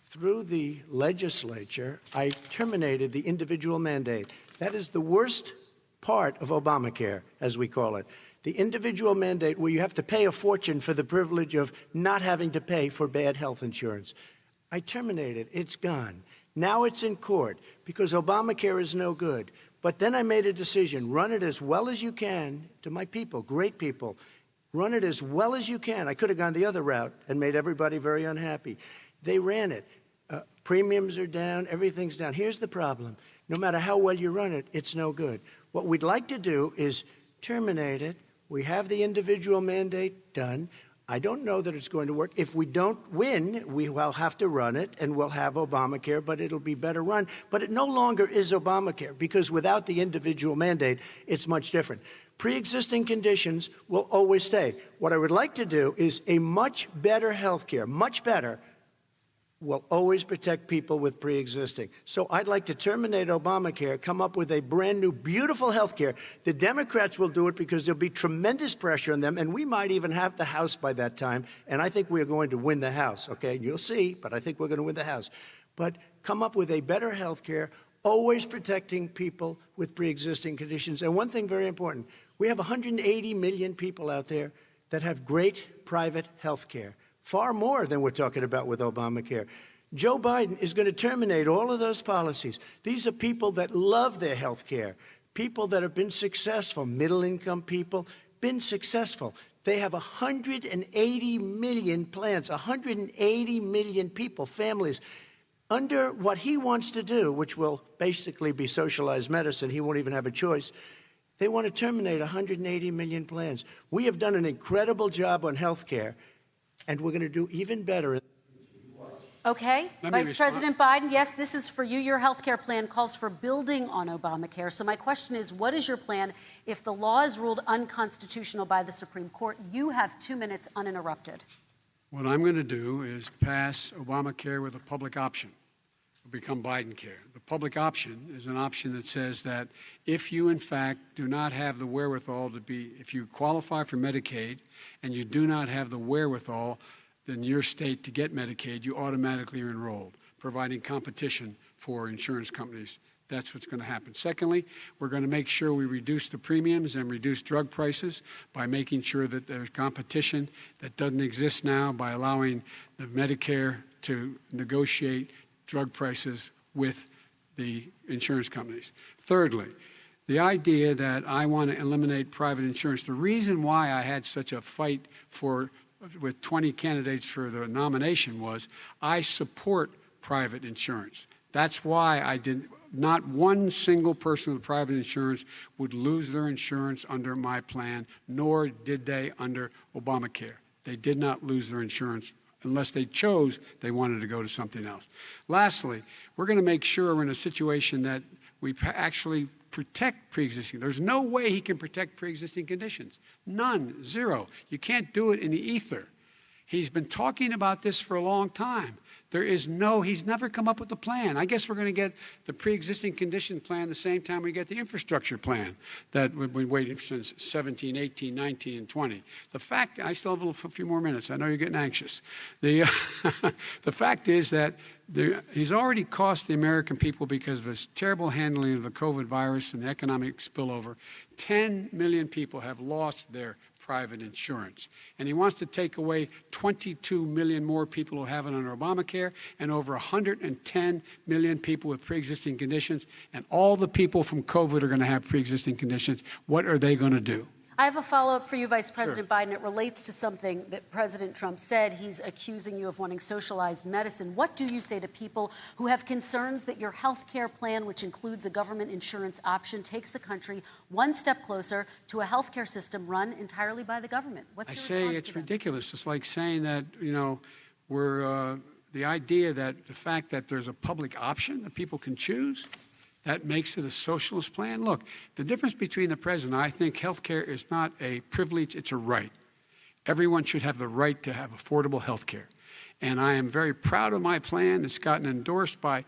Through the legislature, I terminated the individual mandate. That is the worst part of Obamacare, as we call it. The individual mandate where you have to pay a fortune for the privilege of not having to pay for bad health insurance. I terminated. It's gone. Now it's in court because Obamacare is no good. But then I made a decision. Run it as well as you can to my people, great people. Run it as well as you can. I could have gone the other route and made everybody very unhappy. They ran it. Premiums are down. Everything's down. Here's the problem. No matter how well you run it, it's no good. What we'd like to do is terminate it. We have the individual mandate done. I don't know that it's going to work. If we don't win, we will have to run it, and we'll have Obamacare, but it'll be better run. But it no longer is Obamacare, because without the individual mandate, it's much different. Pre-existing conditions will always stay. What I would like to do is a much better health care, much better, will always protect people with pre-existing. So I'd like to terminate Obamacare, come up with a brand new, beautiful health care. The Democrats will do it because there'll be tremendous pressure on them, and we might even have the House by that time, and I think we're going to win the House, okay? You'll see, but I think we're going to win the House. But come up with a better health care, always protecting people with pre-existing conditions. And one thing very important, we have 180 million people out there that have great private health care. Far more than we're talking about with Obamacare. Joe Biden is going to terminate all of those policies. These are people that love their health care, people that have been successful, middle-income people, been successful. They have 180 million plans, 180 million people, families. Under what he wants to do, which will basically be socialized medicine, he won't even have a choice, they want to terminate 180 million plans. We have done an incredible job on health care, and we're going to do even better. Okay, Vice President Biden, yes, this is for you. Your health care plan calls for building on Obamacare. So my question is, what is your plan if the law is ruled unconstitutional by the Supreme Court? You have 2 minutes uninterrupted. What I'm going to do is pass Obamacare with a public option. It'll become Biden care. The public option is an option that says that if you, in fact, do not have the wherewithal to be, if you qualify for Medicaid and you do not have the wherewithal in your state to get Medicaid, you automatically are enrolled, providing competition for insurance companies. That's what's going to happen. Secondly, we're going to make sure we reduce the premiums and reduce drug prices by making sure that there's competition that doesn't exist now by allowing the Medicare to negotiate drug prices with the insurance companies. Thirdly, the idea that I want to eliminate private insurance, the reason why I had such a fight with 20 candidates for the nomination was I support private insurance. That's why not one single person with private insurance would lose their insurance under my plan, nor did they under Obamacare. They did not lose their insurance unless they chose they wanted to go to something else. Lastly, we're going to make sure we're in a situation that we actually protect pre-existing. There's no way he can protect pre-existing conditions. None, zero. You can't do it in the ether. He's been talking about this for a long time. He's never come up with a plan. I guess we're going to get the pre-existing condition plan the same time we get the infrastructure plan that we've been waiting since 17, 18, 19, and 20. The fact, I still have a few more minutes. I know you're getting anxious. The fact is that he's already cost the American people, because of his terrible handling of the COVID virus and the economic spillover, 10 million people have lost their private insurance. And he wants to take away 22 million more people who have it under Obamacare, and over 110 million people with pre-existing conditions. And all the people from COVID are going to have pre-existing conditions. What are they going to do? I have a follow-up for you, Vice President Biden. It relates to something that President Trump said. He's accusing you of wanting socialized medicine. What do you say to people who have concerns that your health care plan, which includes a government insurance option, takes the country one step closer to a health care system run entirely by the government? What's your response to them? I say it's ridiculous. It's like saying that, the idea that the fact that there's a public option that people can choose, that makes it a socialist plan. Look, the difference between the president, I think health care is not a privilege, it's a right. Everyone should have the right to have affordable health care. And I am very proud of my plan. It's gotten endorsed by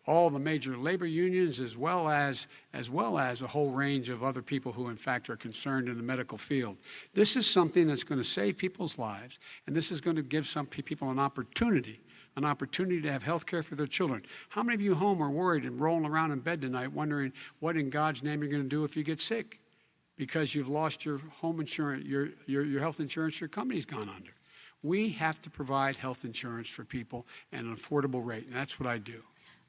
all the major labor unions, as well as a whole range of other people who, in fact, are concerned in the medical field. This is something that's going to save people's lives, and this is going to give some people an opportunity to have health care for their children. How many of you home are worried and rolling around in bed tonight wondering what in God's name you're going to do if you get sick because you've lost your home insurance, your health insurance your company's gone under? We have to provide health insurance for people at an affordable rate, and that's what I do.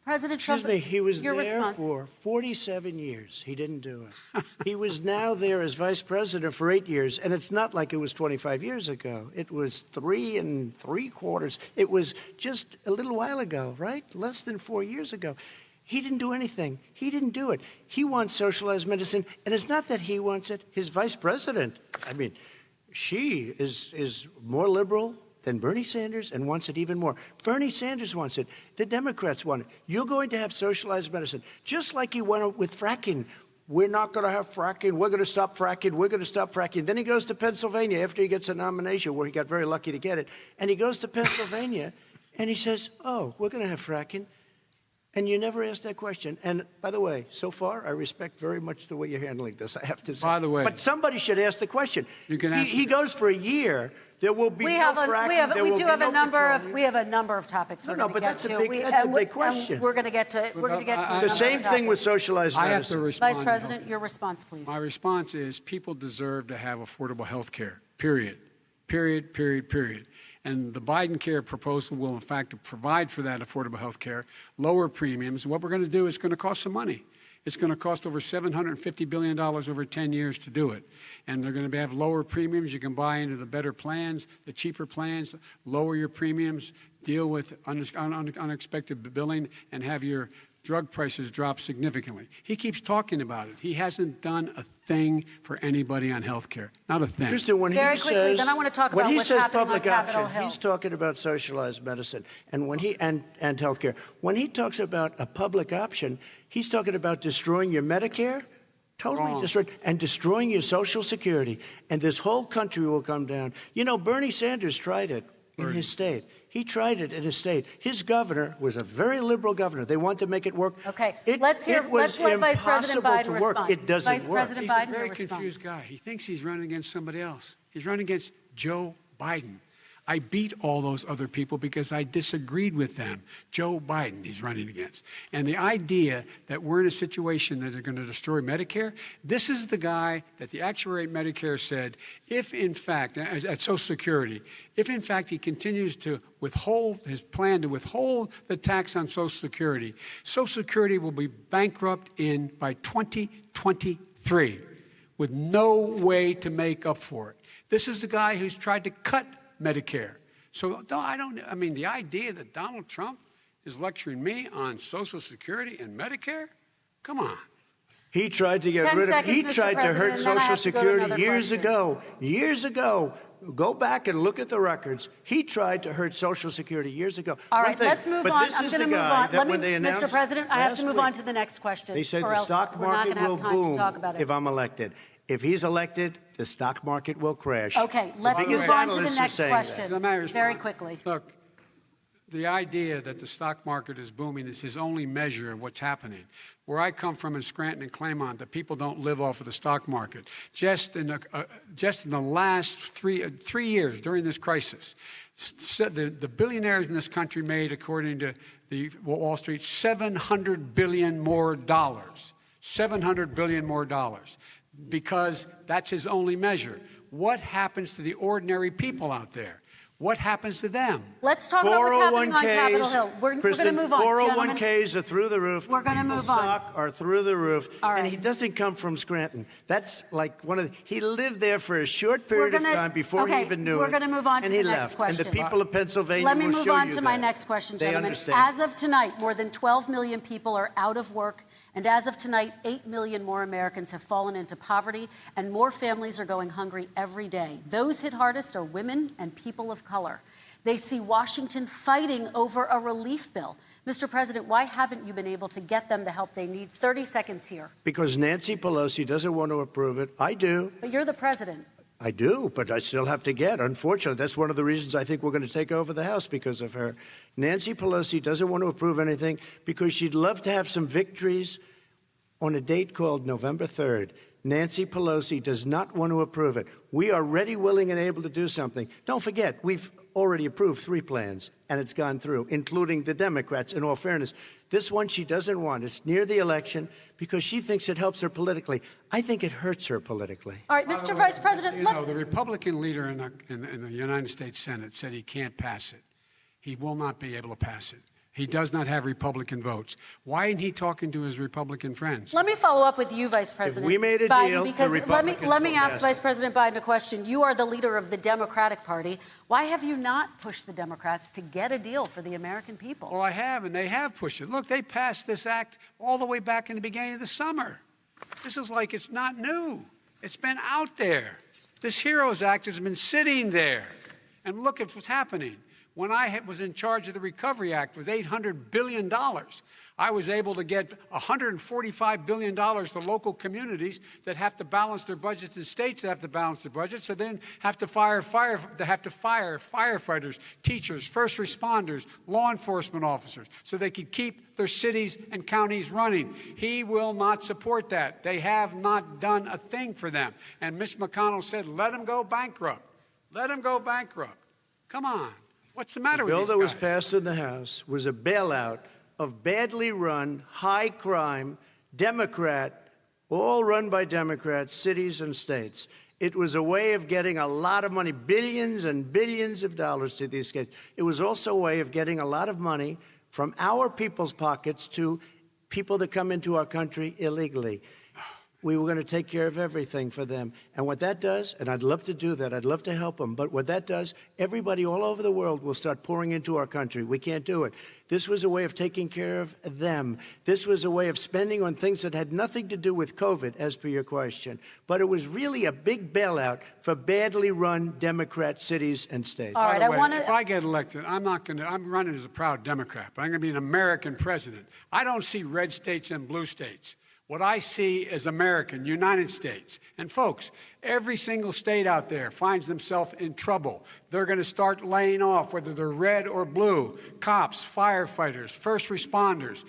President Trump, Excuse me, he was your there response. for 47 years. He didn't do it. He was now there as vice president for 8 years, and it's not like it was 25 years ago. It was 3 3/4. It was just a little while ago, right? Less than 4 years ago. He didn't do anything. He didn't do it. He wants socialized medicine, and it's not that he wants it. His vice president, I mean, she is more liberal than Bernie Sanders and wants it even more. Bernie Sanders wants it. The Democrats want it. You're going to have socialized medicine, just like you went with fracking. We're not going to have fracking. We're going to stop fracking. We're going to stop fracking. Then he goes to Pennsylvania after he gets a nomination, where he got very lucky to get it. And he goes to Pennsylvania and he says, oh, we're going to have fracking. And you never asked that question. And by the way, so far, I respect very much the way you're handling this, I have to say. By the way. But somebody should ask the question. You can ask he goes for a year. There will be no fracking. There will be no petroleum. We have a number of topics we're going to get to. That's a big question. We're going to get to. We're going to get to. It's the same thing with socialized medicine. I have to respond. Vice President, your response, please. My response is people deserve to have affordable health care, period. Period, period, period. And the Biden care proposal will, in fact, provide for that affordable health care, lower premiums. What we're going to do is going to cost some money. It's going to cost over $750 billion over 10 years to do it. And they're going to have lower premiums. You can buy into the better plans, the cheaper plans, lower your premiums, deal with unexpected billing, and have your drug prices drop significantly. He keeps talking about it. He hasn't done a thing for anybody on health care. Not a thing. Kristen, when Very he quickly, says, then I want to talk when about he what's says happening on public Capitol option, Hill. he's talking about socialized medicine and health care. When he talks about a public option, he's talking about destroying your Medicare, totally destroyed, and destroying your Social Security. And this whole country will come down. You know, Bernie Sanders tried it in his state. He tried it in his state. His governor was a very liberal governor. They want to make it work. Okay, let's let Vice President Biden respond. It doesn't Vice work. President He's Biden, a very your confused response. guy. He thinks he's running against somebody else. He's running against Joe Biden. I beat all those other people because I disagreed with them. Joe Biden he's running against. And the idea that we're in a situation that they're going to destroy Medicare, this is the guy that the actuary at Medicare said, if in fact, at Social Security, if in fact he continues to withhold his plan to withhold the tax on Social Security will be bankrupt by 2023 with no way to make up for it. This is the guy who's tried to cut Medicare. So I mean, the idea that Donald Trump is lecturing me on Social Security and Medicare? Come on. He tried to get rid of, he tried to hurt Social Security years ago. Years ago. Go back and look at the records. He tried to hurt Social Security years ago. All right, let's move on. I'm going to move on. Mr. President, I have to move on to the next question. They said the stock market will boom if I'm elected. If he's elected, the stock market will crash. Okay, let's move on to the next question very quickly. Look, the idea that the stock market is booming is his only measure of what's happening. Where I come from in Scranton and Claymont, the people don't live off of the stock market. Just in the last three years during this crisis, the billionaires in this country made, according to the Wall Street, $700 billion more dollars. $700 billion more dollars. Because that's his only measure. What happens to the ordinary people out there? What happens to them? Let's talk about what's happening on Capitol Hill. We're going to move on. 401ks are through the roof. We're going to move on. Stock are through the roof. All right. And he doesn't come from Scranton. That's like he lived there for a short period of time before he even knew it. We're going to move on to the next question. And the people of Pennsylvania Let me will move show on you to my that. next question, They gentlemen. understand. As of tonight, more than 12 million people are out of work. And as of tonight, 8 million more Americans have fallen into poverty, and more families are going hungry every day. Those hit hardest are women and people of color. They see Washington fighting over a relief bill. Mr. President, why haven't you been able to get them the help they need? 30 seconds here. Because Nancy Pelosi doesn't want to approve it. I do. But you're the president. I do, but I still have to get. Unfortunately, that's one of the reasons I think we're going to take over the House, because of her. Nancy Pelosi doesn't want to approve anything because she'd love to have some victories on a date called November 3rd. Nancy Pelosi does not want to approve it. We are ready, willing, and able to do something. Don't forget, we've already approved 3 plans, and it's gone through, including the Democrats, in all fairness. This one she doesn't want. It's near the election because she thinks it helps her politically. I think it hurts her politically. All right, Mr. Vice President. The Republican leader in the United States Senate said he can't pass it. He will not be able to pass it. He does not have Republican votes. Why isn't he talking to his Republican friends? Let me follow up with you, Vice President we made a Biden, deal, because the Republicans let me will ask pass Vice it. President Biden a question. You are the leader of the Democratic Party. Why have you not pushed the Democrats to get a deal for the American people? Well, I have, and they have pushed it. Look, they passed this act all the way back in the beginning of the summer. This is like it's not new. It's been out there. This HEROES Act has been sitting there. And look at what's happening. When I was in charge of the Recovery Act with $800 billion, I was able to get $145 billion to local communities that have to balance their budgets and states that have to balance their budgets, so they didn't have to fire firefighters, teachers, first responders, law enforcement officers, so they could keep their cities and counties running. He will not support that. They have not done a thing for them. And Mitch McConnell said, let them go bankrupt. Let them go bankrupt. Come on. What's the matter with these guys? The bill that was passed in the House was a bailout of badly run, high-crime, Democrat, all run by Democrats, cities and states. It was a way of getting a lot of money, billions and billions of dollars to these states. It was also a way of getting a lot of money from our people's pockets to people that come into our country illegally. We were going to take care of everything for them. And what that does, and I'd love to do that, I'd love to help them, but what that does, everybody all over the world will start pouring into our country. We can't do it. This was a way of taking care of them. This was a way of spending on things that had nothing to do with COVID, as per your question. But it was really a big bailout for badly run Democrat cities and states. All right, If I get elected, I'm running as a proud Democrat, but I'm going to be an American president. I don't see red states and blue states. What I see is American, United States. And folks, every single state out there finds themselves in trouble. They're going to start laying off, whether they're red or blue, cops, firefighters, first responders,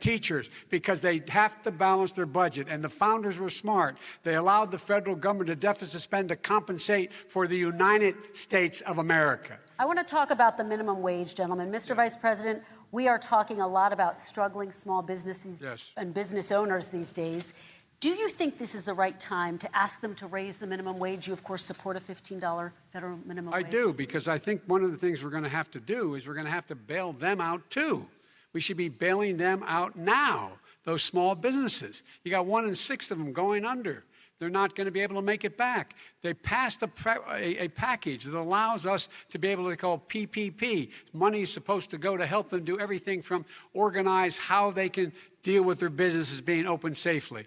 teachers, because they have to balance their budget. And the founders were smart. They allowed the federal government to deficit spend to compensate for the United States of America. I want to talk about the minimum wage, gentlemen. Mr. Vice President, we are talking a lot about struggling small businesses and business owners these days. Do you think this is the right time to ask them to raise the minimum wage? You, of course, support a $15 federal minimum wage. I do, because I think one of the things we're going to have to do is we're going to have to bail them out, too. We should be bailing them out now, those small businesses. You got 1 in 6 of them going under. They're not going to be able to make it back. They passed a package that allows us to be able to call PPP. Money is supposed to go to help them do everything from organize how they can deal with their businesses being open safely.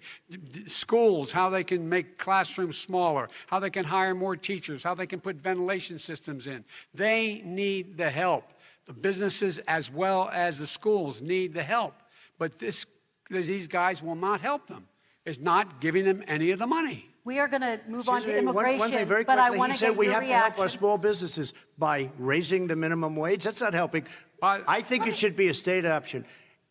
Schools, how they can make classrooms smaller, how they can hire more teachers, how they can put ventilation systems in. They need the help. The businesses as well as the schools need the help. But these guys will not help them. Is not giving them any of the money. We are going to move on to immigration, one thing very but I quickly, want to get your we have reaction. to help our small businesses by raising the minimum wage. That's not helping. I think it should be a state option.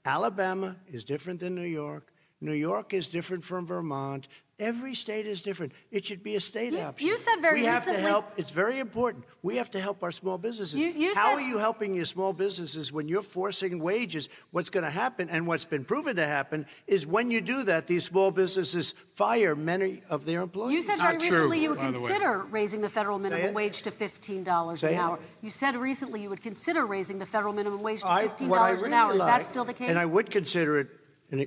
Alabama is different than New York. New York is different from Vermont. Every state is different. It should be a state option. You said very recently. We have to help. It's very important. We have to help our small businesses. How are you helping your small businesses when you're forcing wages? What's going to happen, and what's been proven to happen, is when you do that, these small businesses fire many of their employees. You said very recently you would consider raising the federal minimum wage to $15 an hour. You said recently you would consider raising the federal minimum wage to $15 an hour. Is that still the case? And I would consider it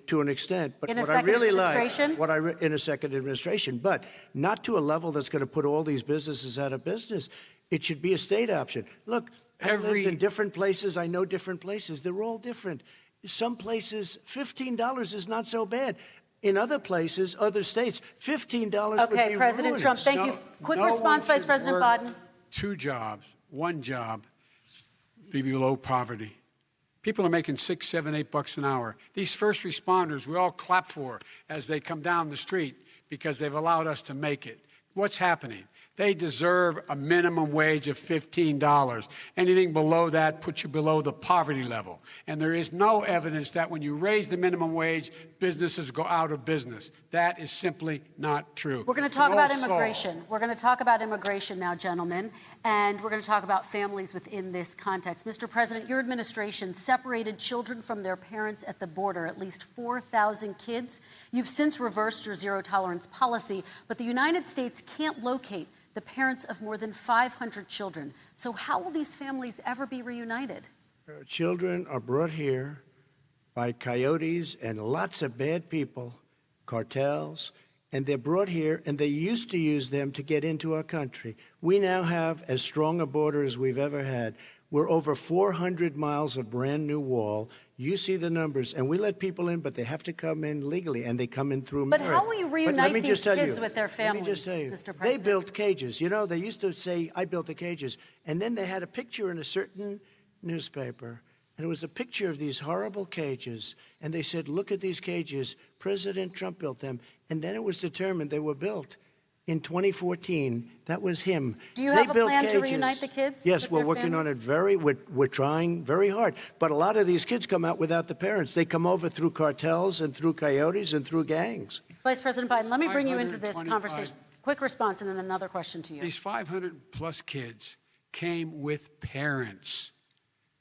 to an extent, but in a what I really like, administration? In a second administration, but not to a level that's going to put all these businesses out of business. It should be a state option. Look, I've lived in different places. I know different places. They're all different. Some places, $15 is not so bad. In other places, other states, $15 would be Okay, President ruinous. Trump, thank you. Quick response, Vice President Biden. 2 jobs, 1 job, be below poverty. People are making $6, $7, $8 an hour. These first responders, we all clap for as they come down the street because they've allowed us to make it. What's happening? They deserve a minimum wage of $15. Anything below that puts you below the poverty level. And there is no evidence that when you raise the minimum wage, businesses go out of business. That is simply not true. We're going to talk about immigration. We're going to talk about immigration now, gentlemen, and we're going to talk about families within this context. Mr. President, your administration separated children from their parents at the border, at least 4,000 kids. You've since reversed your zero-tolerance policy, but the United States can't locate the parents of more than 500 children. So how will these families ever be reunited? Children are brought here by coyotes and lots of bad people, cartels, and they're brought here, and they used to use them to get into our country. We now have as strong a border as we've ever had. We're over 400 miles of brand new wall. You see the numbers, and we let people in, but they have to come in legally, and they come in through merit. But how will you reunite these kids with their families, Let me just tell you, Mr. President? they built cages. You know, they used to say, I built the cages, and then they had a picture in a certain newspaper, and it was a picture of these horrible cages, and they said, look at these cages. President Trump built them, and then it was determined they were built in 2014. That was him. Do you have a plan to reunite the kids? Yes, we're working on it we're trying very hard. But a lot of these kids come out without the parents. They come over through cartels and through coyotes and through gangs. Vice President Biden, let me bring you into this conversation. Quick response and then another question to you. These 500-plus kids came with parents.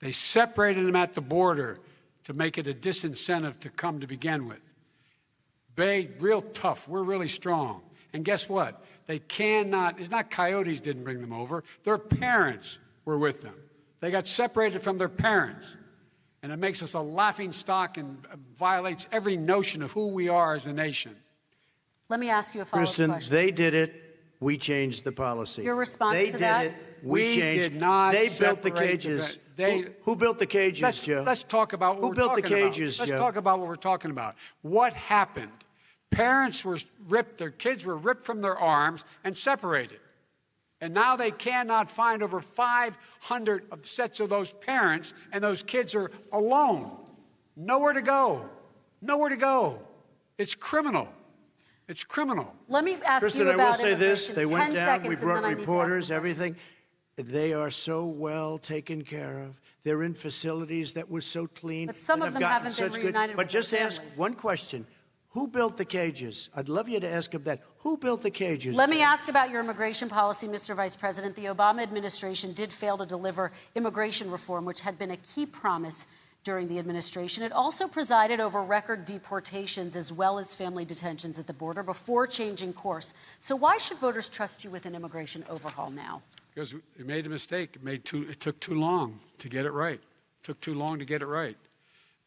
They separated them at the border to make it a disincentive to come to begin with. Real tough. We're really strong. And guess what? They cannot, it's not coyotes didn't bring them over. Their parents were with them. They got separated from their parents. And it makes us a laughing stock and violates every notion of who we are as a nation. Let me ask you a follow-up Kristen, question. they did it. We changed the policy. Your response they to that? They did it. We changed. Did not They built the separate cages. They, who built the cages, Joe? Let's talk about what who we're built the talking cages, about. Joe? Let's talk about what we're talking about. What happened? Parents were ripped, their kids were ripped from their arms and separated. And now they cannot find over 500 sets of those parents, and those kids are alone. Nowhere to go. Nowhere to go. It's criminal. It's criminal. Let me ask Kristen, you about I will say this. immigration. They went 10 down. seconds, We and then brought I need to ask reporters, you. everything. They are so well taken care of. They're in facilities that were so clean. But some and of have them gotten haven't been such reunited But with their just ask families. one question. Who built the cages? I'd love you to ask him that. Who built the cages? Let me ask about your immigration policy, Mr. Vice President. The Obama administration did fail to deliver immigration reform, which had been a key promise during the administration. It also presided over record deportations as well as family detentions at the border before changing course. So why should voters trust you with an immigration overhaul now? Because it made a mistake. It took too long to get it right. It took too long to get it right.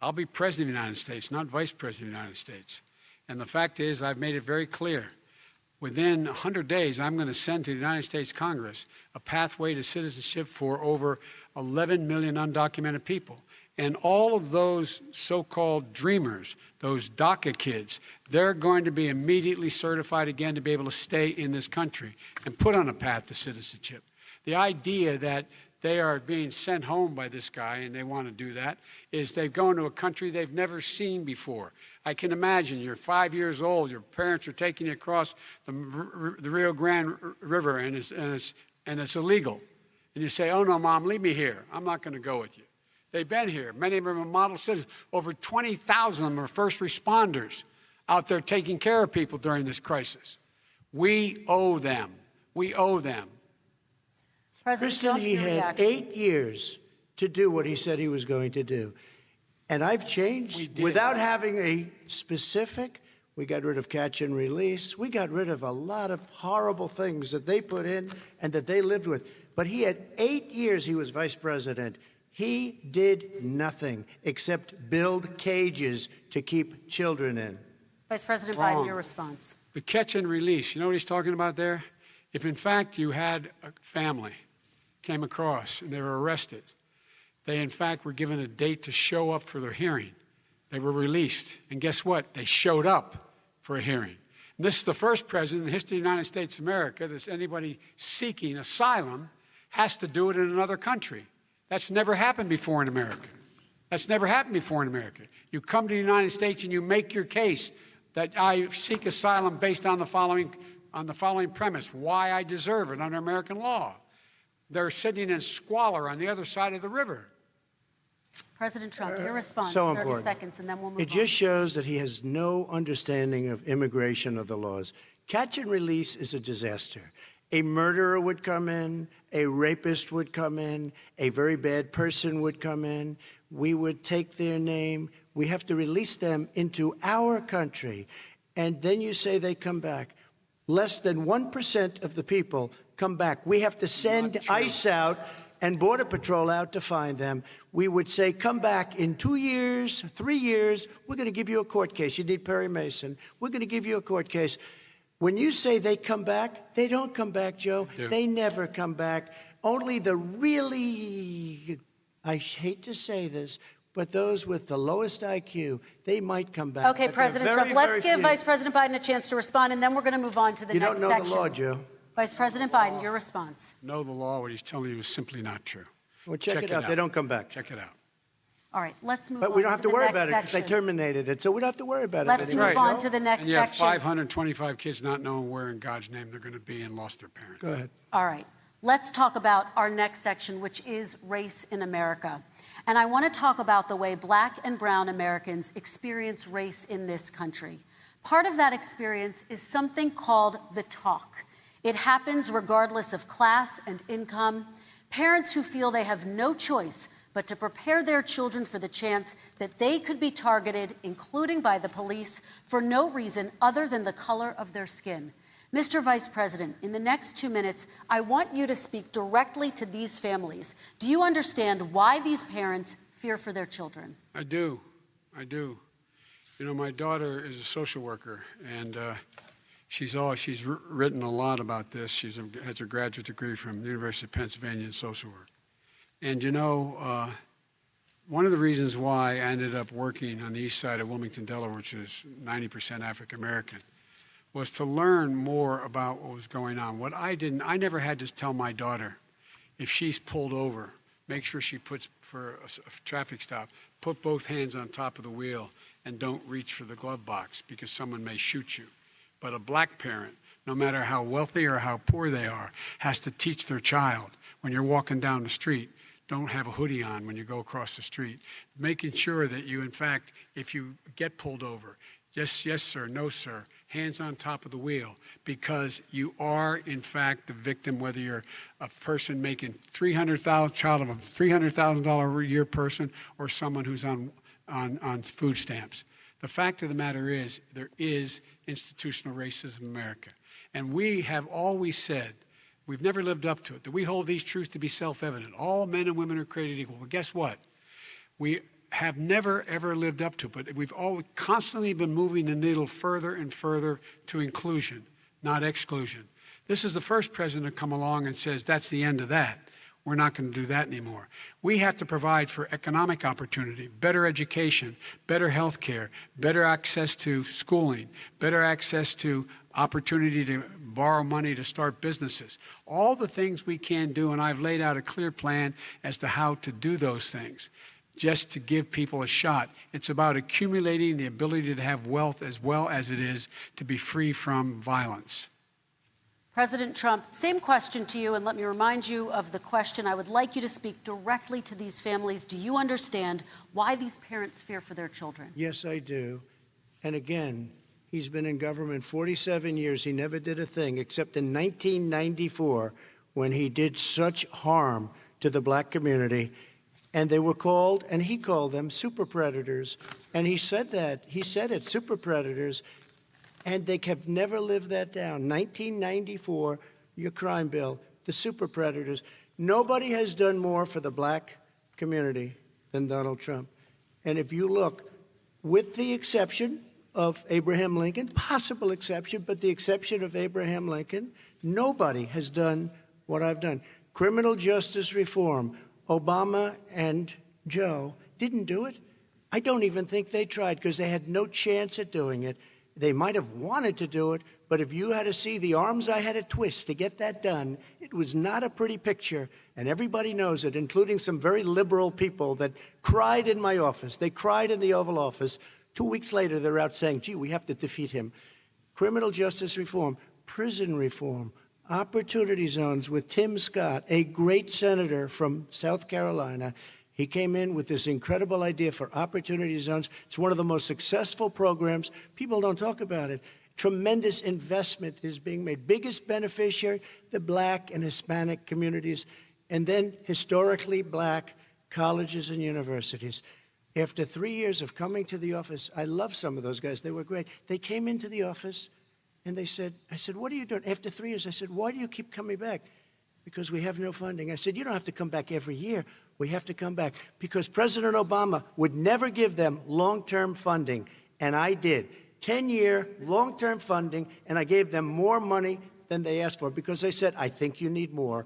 I'll be president of the United States, not vice president of the United States. And the fact is, I've made it very clear. Within 100 days, I'm going to send to the United States Congress a pathway to citizenship for over 11 million undocumented people. And all of those so-called dreamers, those DACA kids, they're going to be immediately certified again to be able to stay in this country and put on a path to citizenship. The idea that they are being sent home by this guy, and they want to do that, is they've gone to a country they've never seen before. I can imagine you're 5 years old, your parents are taking you across the Rio Grande River, and it's illegal. And you say, oh, no, Mom, leave me here. I'm not going to go with you. They've been here. Many of them are model citizens. Over 20,000 of them are first responders out there taking care of people during this crisis. We owe them. We owe them. Kristen, he had 8 years to do what he said he was going to do. And I've changed without having a specific. We got rid of catch and release. We got rid of a lot of horrible things that they put in and that they lived with. But he had 8 years he was vice president. He did nothing except build cages to keep children in. Vice President Biden, your response. The catch and release, you know what he's talking about there? If, in fact, you had a family came across and they were arrested, they, in fact, were given a date to show up for their hearing. They were released. And guess what? They showed up for a hearing. And this is the first president in the history of the United States of America that anybody seeking asylum has to do it in another country. That's never happened before in America. That's never happened before in America. You come to the United States and you make your case that I seek asylum based on the following premise, why I deserve it under American law. They're sitting in squalor on the other side of the river. President Trump, your response, so 30 important. seconds, and then we'll move on. It just shows that he has no understanding of immigration or the laws. Catch and release is a disaster. A murderer would come in, a rapist would come in, a very bad person would come in. We would take their name. We have to release them into our country. And then you say they come back. Less than 1% of the people come back. We have to send ICE out and Border Patrol out to find them, we would say, come back in 2 years, 3 years, we're going to give you a court case. You need Perry Mason. We're going to give you a court case. When you say they come back, they don't come back, Joe. They never come back. Only the really, I hate to say this, but those with the lowest IQ, they might come back. Okay, President Trump, let's give Vice President Biden a chance to respond, and then we're going to move on to the next section. You don't know the law, Joe. Vice President Biden, your response. Know the law. What he's telling you is simply not true. Well, check it out. They don't come back. Check it out. All right, let's move on. But we don't have to worry about it because section. they terminated it, so we don't have to worry about Let's it move anymore. on to the next And you have section. 525 kids not knowing where in God's name they're going to be and lost their parents. Go ahead. All right, let's talk about our next section, which is race in America. And I want to talk about the way Black and brown Americans experience race in this country. Part of that experience is something called the talk. It happens regardless of class and income. Parents who feel they have no choice but to prepare their children for the chance that they could be targeted, including by the police, for no reason other than the color of their skin. Mr. Vice President, in the next 2 minutes, I want you to speak directly to these families. Do you understand why these parents fear for their children? I do. I do. You know, my daughter is a social worker, and she's written a lot about this. She has a graduate degree from the University of Pennsylvania in social work. And, you know, one of the reasons why I ended up working on the east side of Wilmington, Delaware, which is 90% African American, was to learn more about what was going on. I never had to tell my daughter, if she's pulled over, make sure she puts, for a traffic stop, put both hands on top of the wheel and don't reach for the glove box because someone may shoot you. But a black parent, no matter how wealthy or how poor they are, has to teach their child, when you're walking down the street, don't have a hoodie on when you go across the street. Making sure that you, in fact, if you get pulled over, yes, yes, sir, no, sir, hands on top of the wheel, because you are, in fact, the victim, whether you're a person making child of a $300,000 a year person or someone who's on food stamps. The fact of the matter is there is institutional racism in America. And we have always said, we've never lived up to it, that we hold these truths to be self-evident. All men and women are created equal. Well, guess what? We have never, ever lived up to it, but we've always constantly been moving the needle further and further to inclusion, not exclusion. This is the first president to come along and says, that's the end of that. We're not going to do that anymore. We have to provide for economic opportunity, better education, better health care, better access to schooling, better access to opportunity to borrow money to start businesses. All the things we can do, and I've laid out a clear plan as to how to do those things, just to give people a shot. It's about accumulating the ability to have wealth as well as it is to be free from violence. President Trump, same question to you, and let me remind you of the question. I would like you to speak directly to these families. Do you understand why these parents fear for their children? Yes, I do. And again, he's been in government 47 years. He never did a thing except in 1994 when he did such harm to the black community. And they were called, and he called them super predators. And he said that. He said it, super predators. And they have never lived that down. 1994, your crime bill, the super predators. Nobody has done more for the black community than Donald Trump. And if you look, with the exception of Abraham Lincoln, possible exception, but the exception of Abraham Lincoln, nobody has done what I've done. Criminal justice reform, Obama and Joe didn't do it. I don't even think they tried because they had no chance at doing it. They might have wanted to do it, but if you had to see the arms I had to twist to get that done, it was not a pretty picture, and everybody knows it, including some very liberal people that cried in my office. They cried in the Oval Office. 2 weeks later, they're out saying, gee, we have to defeat him. Criminal justice reform, prison reform, opportunity zones with Tim Scott, a great senator from South Carolina. He came in with this incredible idea for opportunity zones. It's one of the most successful programs. People don't talk about it. Tremendous investment is being made. Biggest beneficiary, the black and Hispanic communities, and then historically black colleges and universities. After 3 years of coming to the office, I love some of those guys. They were great. They came into the office and they said, I said, what are you doing? After 3 years, I said, why do you keep coming back? Because we have no funding. I said, you don't have to come back every year. We have to come back because President Obama would never give them long-term funding, and I did. 10-year long-term funding, and I gave them more money than they asked for because they said, I think you need more.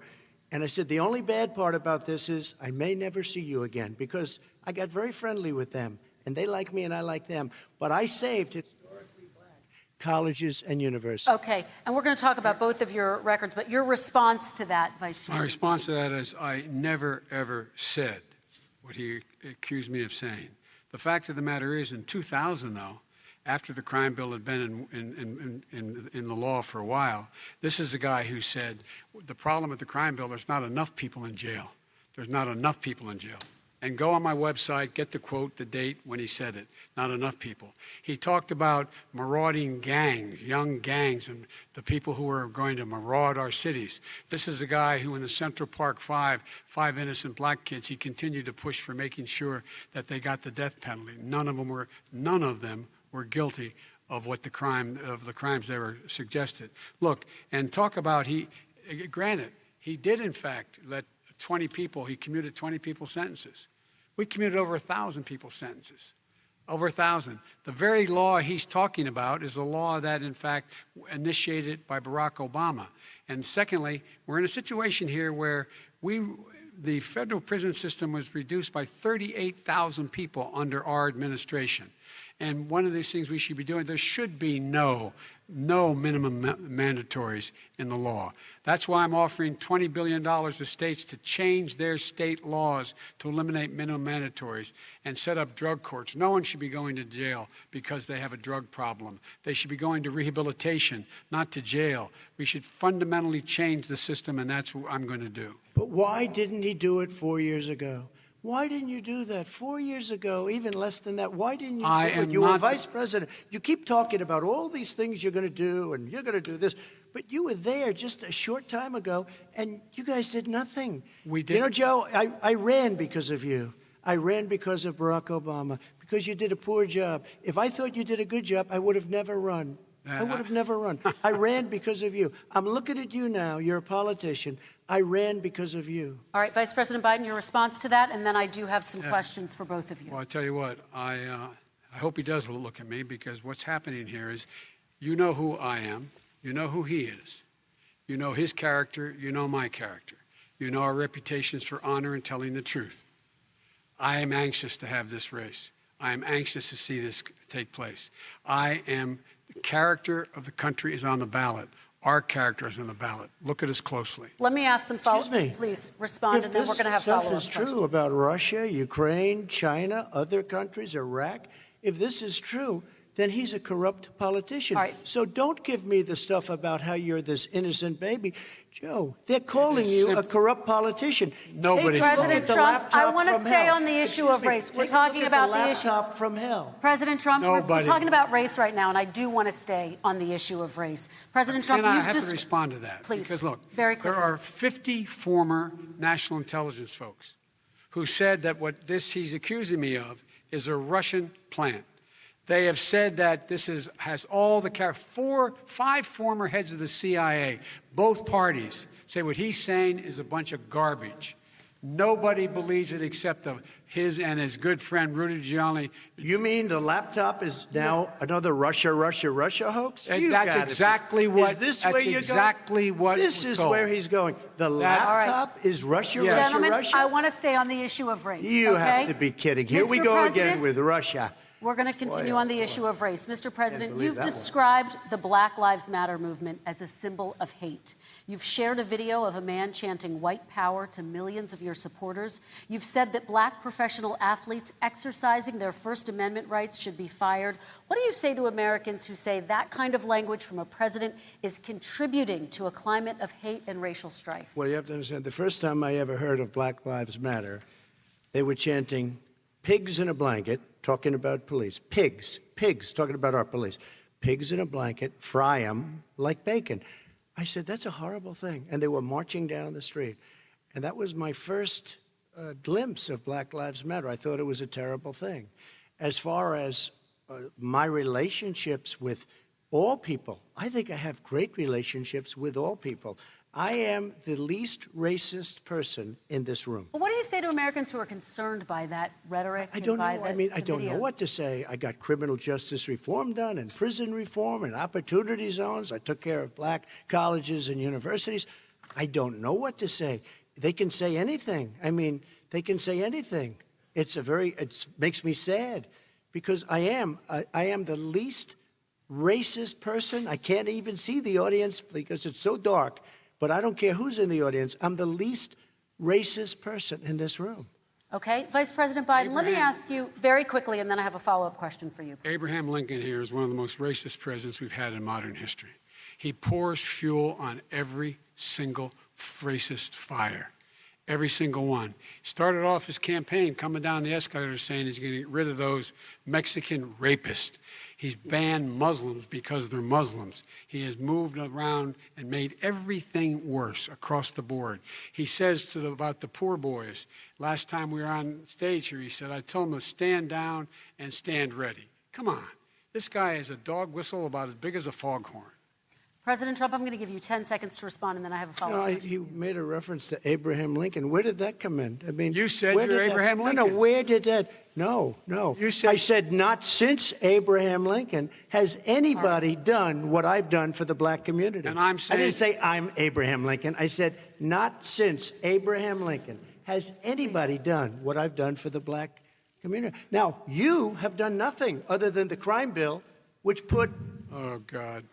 And I said, the only bad part about this is I may never see you again because I got very friendly with them, and they like me and I like them. But I saved historically black colleges and universities. Okay, and we're going to talk about both of your records, but your response to that, Vice President? My response to that is I never, ever said what he accused me of saying. The fact of the matter is, in 2000, though, after the crime bill had been in the law for a while, this is a guy who said, the problem with the crime bill, there's not enough people in jail. There's not enough people in jail. And go on my website, get the quote, the date when he said it. Not enough people. He talked about marauding gangs, young gangs, and the people who were going to maraud our cities. This is a guy who in the Central Park five innocent black kids, he continued to push for making sure that they got the death penalty. None of them were guilty of the crimes they were suggested. Look, and talk about granted, he did in fact let 20 people, he commuted 20 people's sentences. We commuted over 1,000 people's sentences. Over 1,000. The very law he's talking about is a law that, in fact, initiated by Barack Obama. And secondly, we're in a situation here where the federal prison system was reduced by 38,000 people under our administration. And one of these things we should be doing, there should be no minimum mandatories in the law. That's why I'm offering $20 billion to states to change their state laws to eliminate minimum mandatories and set up drug courts. No one should be going to jail because they have a drug problem. They should be going to rehabilitation, not to jail. We should fundamentally change the system, and that's what I'm going to do. But why didn't he do it 4 years ago? Why didn't you do that 4 years ago, even less than that? Why didn't you do it? You were vice president. You keep talking about all these things you're going to do, and you're going to do this. But you were there just a short time ago, and you guys did nothing. We did. You know, Joe, I ran because of you. I ran because of Barack Obama, because you did a poor job. If I thought you did a good job, I would have never run. I would have never run. I ran because of you. I'm looking at you now. You're a politician. I ran because of you. All right, Vice President Biden, your response to that, and then I do have some questions for both of you. Well, I tell you what, I hope he does look at me, because what's happening here is, you know who I am, you know who he is, you know his character, you know my character, you know our reputations for honor and telling the truth. I am anxious to have this race. I am anxious to see this take place. The character of the country is on the ballot. Our character is on the ballot. Look at us closely. Let me ask some follow-up. Please respond, and then we're going to have follow-up questions. If this stuff is true about Russia, Ukraine, China, other countries, Iraq, if this is true, then he's a corrupt politician. All right. So don't give me the stuff about how you're this innocent baby. Joe, they're calling you a corrupt politician. Nobody. President Trump, I want to stay on the issue of race. We're talking about the issue. Laptop from hell. President Trump, we're talking about race right now, and I do want to stay on the issue of race. President Trump, I have to respond to that. Please, because look, very quickly. There are 50 former national intelligence folks who said that what he's accusing me of is a Russian plant. They have said that this has all the five former heads of the CIA, both parties, say what he's saying is a bunch of garbage. Nobody believes it except his and his good friend Rudy Giuliani. You mean the laptop is now another Russia hoax? That's exactly what. Is this that's where you're exactly going? what. This is where he's going. The laptop is Russia, Gentlemen, Russia. I want to stay on the issue of race. You have to be kidding. Here we go again with Russia. We're going to continue on the issue of race. Mr. President, you've described the Black Lives Matter movement as a symbol of hate. You've shared a video of a man chanting white power to millions of your supporters. You've said that black professional athletes exercising their First Amendment rights should be fired. What do you say to Americans who say that kind of language from a president is contributing to a climate of hate and racial strife? Well, you have to understand, the first time I ever heard of Black Lives Matter, they were chanting pigs in a blanket, talking about police. Pigs, talking about our police. Pigs in a blanket, fry them like bacon. I said, that's a horrible thing. And they were marching down the street. And that was my first glimpse of Black Lives Matter. I thought it was a terrible thing. As far as my relationships with all people, I think I have great relationships with all people. I am the least racist person in this room. Well, what do you say to Americans who are concerned by that rhetoric? I don't know. I mean, I don't know videos? what to say. I got criminal justice reform done and prison reform and opportunity zones. I took care of black colleges and universities. I don't know what to say. They can say anything. I mean, they can say anything. It makes me sad because I am the least racist person. I can't even see the audience because it's so dark. But I don't care who's in the audience. I'm the least racist person in this room. Okay. Vice President Biden, let me ask you very quickly, and then I have a follow-up question for you. Abraham Lincoln here is one of the most racist presidents we've had in modern history. He pours fuel on every single racist fire. Every single one. Started off his campaign coming down the escalator saying he's going to get rid of those Mexican rapists. He's banned Muslims because they're Muslims. He has moved around and made everything worse across the board. He says about the poor boys, last time we were on stage here, he said, I told them to stand down and stand ready. Come on. This guy has a dog whistle about as big as a foghorn. President Trump, I'm going to give you 10 seconds to respond, and then I have a follow-up question. You made a reference to Abraham Lincoln. Where did that come in? I mean, you said you're Abraham Lincoln. No, where did that? No. You said, I said not since Abraham Lincoln has anybody done what I've done for the black community. And I'm saying, I didn't say I'm Abraham Lincoln. I said not since Abraham Lincoln has anybody done what I've done for the black community. Now, you have done nothing other than the crime bill, which put oh, God.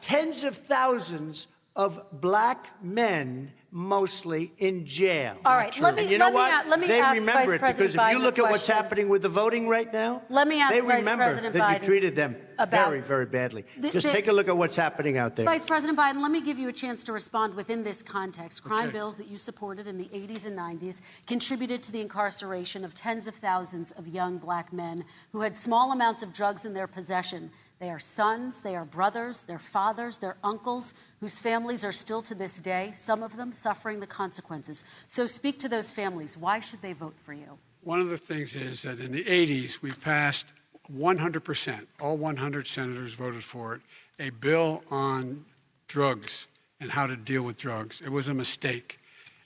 Tens of thousands of black men, mostly, in jail. All right, let me let me ask remember Vice it President because Biden if you look a at what's question. happening with the voting right now, Let me ask they Vice remember President that Biden you treated them about very, very badly. Just take a look at what's happening out there. Vice President Biden, let me give you a chance to respond within this context. Crime bills that you supported in the 80s and 90s contributed to the incarceration of tens of thousands of young black men who had small amounts of drugs in their possession. They are sons, they are brothers, they're fathers, they're uncles, whose families are still to this day, some of them suffering the consequences. So speak to those families. Why should they vote for you? One of the things is that in the 80s, we passed 100%, all 100 senators voted for it, a bill on drugs and how to deal with drugs. It was a mistake.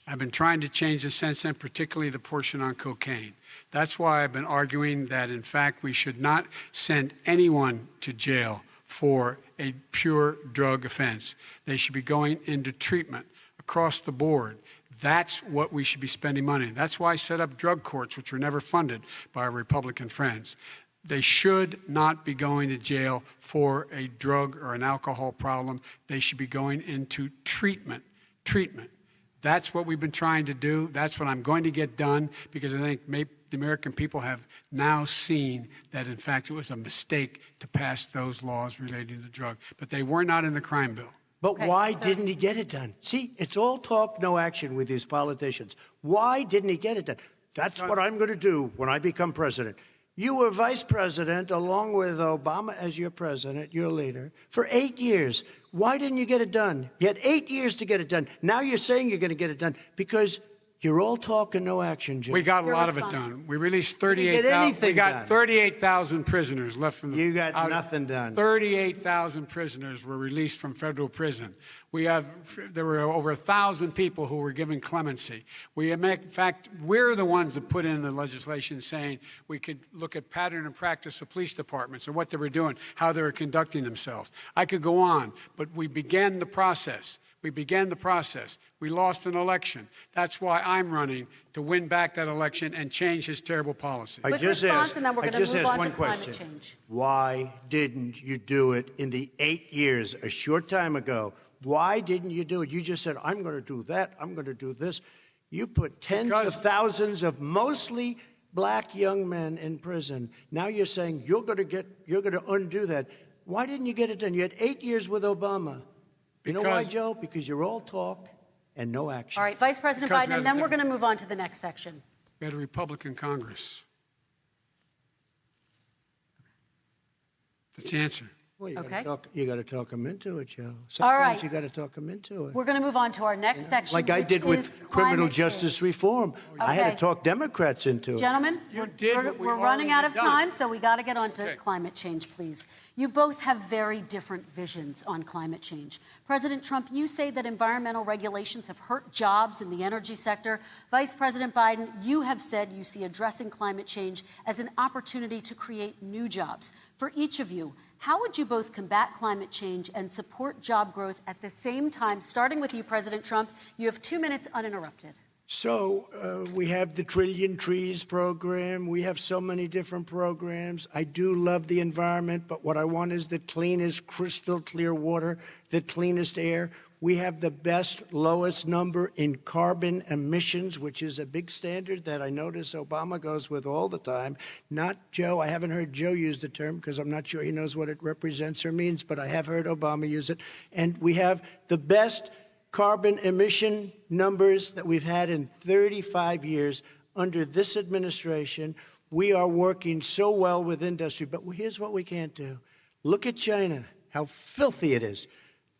I've been trying to change the sense, and particularly the portion on cocaine. That's why I've been arguing that, in fact, we should not send anyone to jail for a pure drug offense. They should be going into treatment across the board. That's what we should be spending money on. That's why I set up drug courts, which were never funded by our Republican friends. They should not be going to jail for a drug or an alcohol problem. They should be going into treatment. That's what we've been trying to do. That's what I'm going to get done because I think the American people have now seen that, in fact, it was a mistake to pass those laws relating to drug. But they were not in the crime bill. But why didn't he get it done? See, it's all talk, no action with these politicians. Why didn't he get it done? That's what I'm going to do when I become president. You were vice president along with Obama as your president, your leader, for 8 years. Why didn't you get it done? You had 8 years to get it done. Now you're saying you're going to get it done because you're all talk and no action, Jim. We got a lot of it done. We released 38,000. We got 38,000 prisoners left from the. You got nothing done. 38,000 prisoners were released from federal prison. There were over 1,000 people who were given clemency. In fact, we're the ones that put in the legislation saying we could look at pattern and practice of police departments and what they were doing, how they were conducting themselves. I could go on, but we began the process. We lost an election. That's why I'm running to win back that election and change his terrible policy. I just asked one question. Change. Why didn't you do it in the 8 years, a short time ago? Why didn't you do it? You just said, I'm going to do that. I'm going to do this. You put tens of thousands of mostly black young men in prison. Now you're saying you're going to undo that. Why didn't you get it done? You had 8 years with Obama. You know why, Joe? Because you're all talk and no action. All right, Vice President Biden, and then we're going to move on to the next section. We had a Republican Congress. That's the answer. Well, Okay. You got to talk them into it, Joe. All Sometimes right. you got to talk them into it. We're going to move on to our next section, Like I which did is with criminal climate justice change. reform. I had Okay. to talk Democrats into it. Gentlemen, You did what we we're running out of already done. time, so we got to get on to Okay. climate change, please. You both have very different visions on climate change. President Trump, you say that environmental regulations have hurt jobs in the energy sector. Vice President Biden, you have said you see addressing climate change as an opportunity to create new jobs. For each of you, how would you both combat climate change and support job growth at the same time? Starting with you, President Trump, you have 2 minutes uninterrupted. So we have the Trillion Trees program. We have so many different programs. I do love the environment, but what I want is the cleanest, crystal clear water, the cleanest air. We have the best, lowest number in carbon emissions, which is a big standard that I notice Obama goes with all the time. Not Joe. I haven't heard Joe use the term because I'm not sure he knows what it represents or means, but I have heard Obama use it. And we have the best carbon emission numbers that we've had in 35 years under this administration. We are working so well with industry, but here's what we can't do. Look at China, how filthy it is.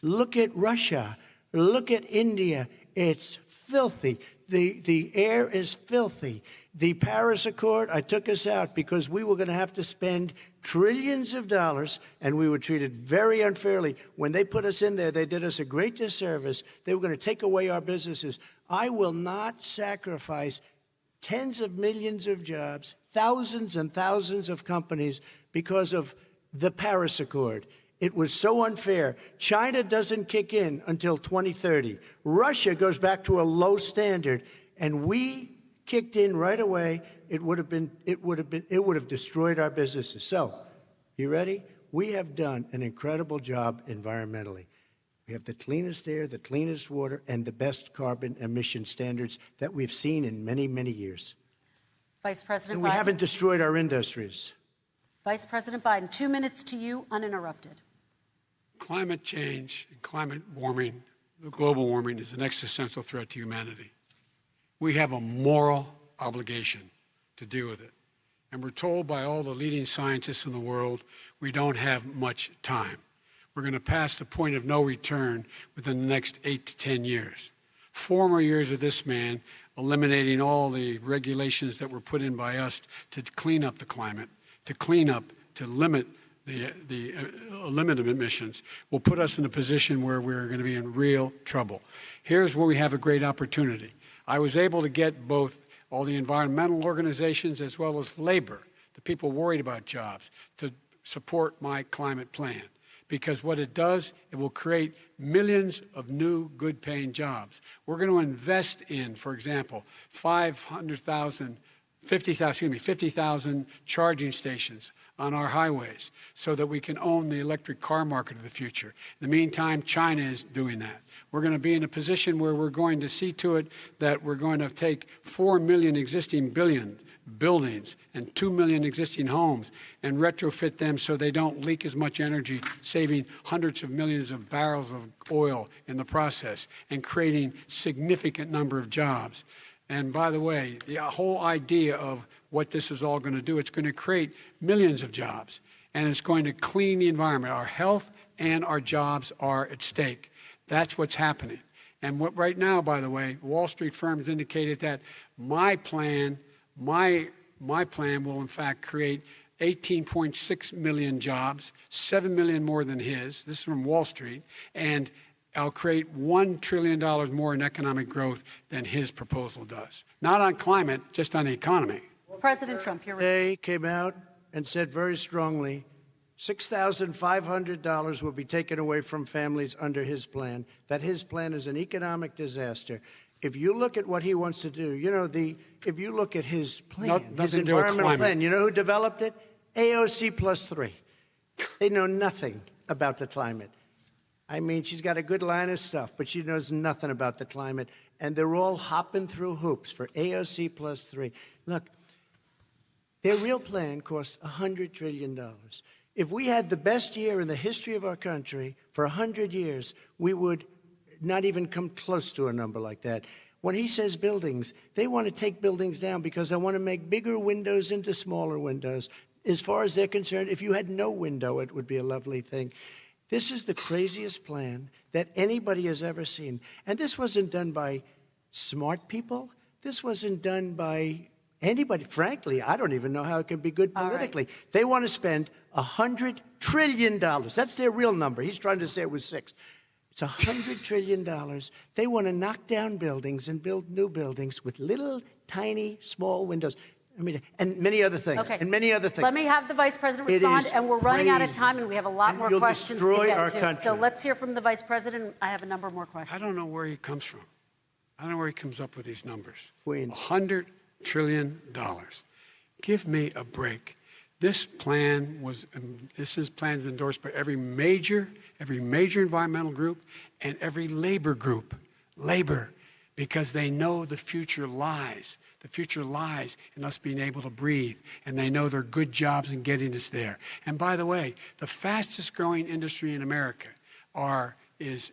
Look at Russia. Look at India. It's filthy. The air is filthy. The Paris Accord, I took us out because we were going to have to spend trillions of dollars, and we were treated very unfairly. When they put us in there, they did us a great disservice. They were going to take away our businesses. I will not sacrifice tens of millions of jobs, thousands and thousands of companies because of the Paris Accord. It was so unfair. China doesn't kick in until 2030. Russia goes back to a low standard, and we kicked in right away. It would have destroyed our businesses. So, you ready? We have done an incredible job environmentally. We have the cleanest air, the cleanest water, and the best carbon emission standards that we've seen in many, many years. Vice President And we Biden. haven't destroyed our industries. Vice President Biden, 2 minutes to you, uninterrupted. Climate change and climate warming, the global warming, is an existential threat to humanity. We have a moral obligation to deal with it. And we're told by all the leading scientists in the world we don't have much time. We're going to pass the point of no return within the next 8 to 10 years. 4 more years of this man eliminating all the regulations that were put in by us to clean up the climate, to limit limit of emissions will put us in a position where we're going to be in real trouble. Here's where we have a great opportunity. I was able to get both all the environmental organizations as well as labor, the people worried about jobs, to support my climate plan. Because what it does, it will create millions of new good-paying jobs. We're going to invest in, for example, 50,000 charging stations on our highways so that we can own the electric car market of the future. In the meantime, China is doing that. We're going to be in a position where we're going to see to it that we're going to take 4 million existing buildings and 2 million existing homes and retrofit them so they don't leak as much energy, saving hundreds of millions of barrels of oil in the process and creating significant number of jobs. And by the way, the whole idea of what this is all going to do, it's going to create millions of jobs, and it's going to clean the environment. Our health and our jobs are at stake. That's what's happening. And what right now, by the way, Wall Street firms indicated that my plan will in fact create 18.6 million jobs, 7 million more than his. This is from Wall Street. And I'll create $1 trillion more in economic growth than his proposal does. Not on climate, just on the economy. President Trump, you're They came out and said very strongly, $6,500 will be taken away from families under his plan, that his plan is an economic disaster. If you look at what he wants to do, if you look at his plan, his environmental plan, you know who developed it? AOC plus 3. They know nothing about the climate. I mean, she's got a good line of stuff, but she knows nothing about the climate. And they're all hopping through hoops for AOC plus 3. Look, their real plan costs $100 trillion. If we had the best year in the history of our country for 100 years, we would not even come close to a number like that. When he says buildings, they want to take buildings down because they want to make bigger windows into smaller windows. as far as they're concerned, if you had no window, it would be a lovely thing. This is the craziest plan that anybody has ever seen. And this wasn't done by smart people. This wasn't done by anybody. Frankly, I don't even know how it can be good politically. Right. They want to spend $100 trillion. That's their real number. He's trying to say it was 6. It's $100 trillion. They want to knock down buildings and build new buildings with little, tiny, small windows. I mean, and many other things. Okay. And many other things. Let me have the Vice President respond, and we're running out of time, and we have a lot more questions to get to. Country. So let's hear from the Vice President. I have a number more questions. I don't know where he comes from. I don't know where he comes up with these numbers. Queens. $100 trillion. Give me a break. This plan endorsed by every major environmental group and every labor group. Labor, because they know the future lies. The future lies in us being able to breathe, and they know there are good jobs in getting us there. And by the way, the fastest growing industry in America is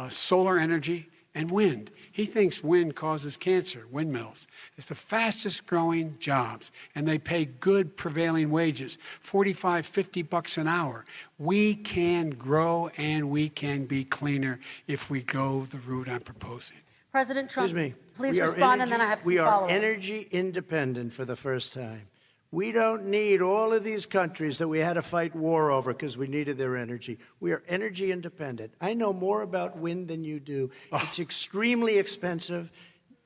solar energy and wind. He thinks wind causes cancer, windmills. It's the fastest growing jobs, and they pay good prevailing wages, $45, $50 an hour. We can grow and we can be cleaner if we go the route I'm proposing. President Trump, please respond, and then I have some follow-ups. We are energy independent for the first time. We don't need all of these countries that we had to fight war over because we needed their energy. We are energy independent. I know more about wind than you do. It's extremely expensive,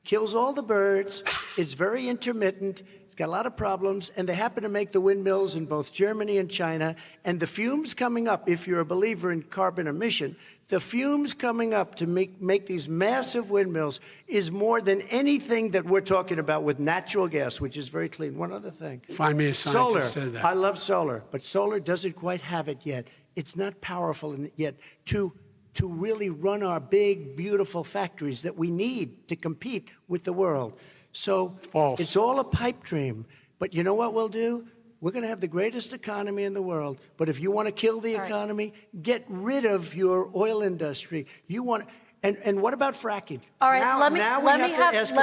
kills all the birds. It's very intermittent. It's got a lot of problems, and they happen to make the windmills in both Germany and China. And the fumes coming up, if you're a believer in carbon emission, the fumes coming up to make these massive windmills is more than anything that we're talking about with natural gas, which is very clean. One other thing. Find me a scientist said that. I love solar, but solar doesn't quite have it yet. It's not powerful yet to really run our big, beautiful factories that we need to compete with the world. So false. It's all a pipe dream. But you know what we'll do? We're going to have the greatest economy in the world. But if you want to kill the economy, get rid of your oil industry. You want, and what about fracking? All right, let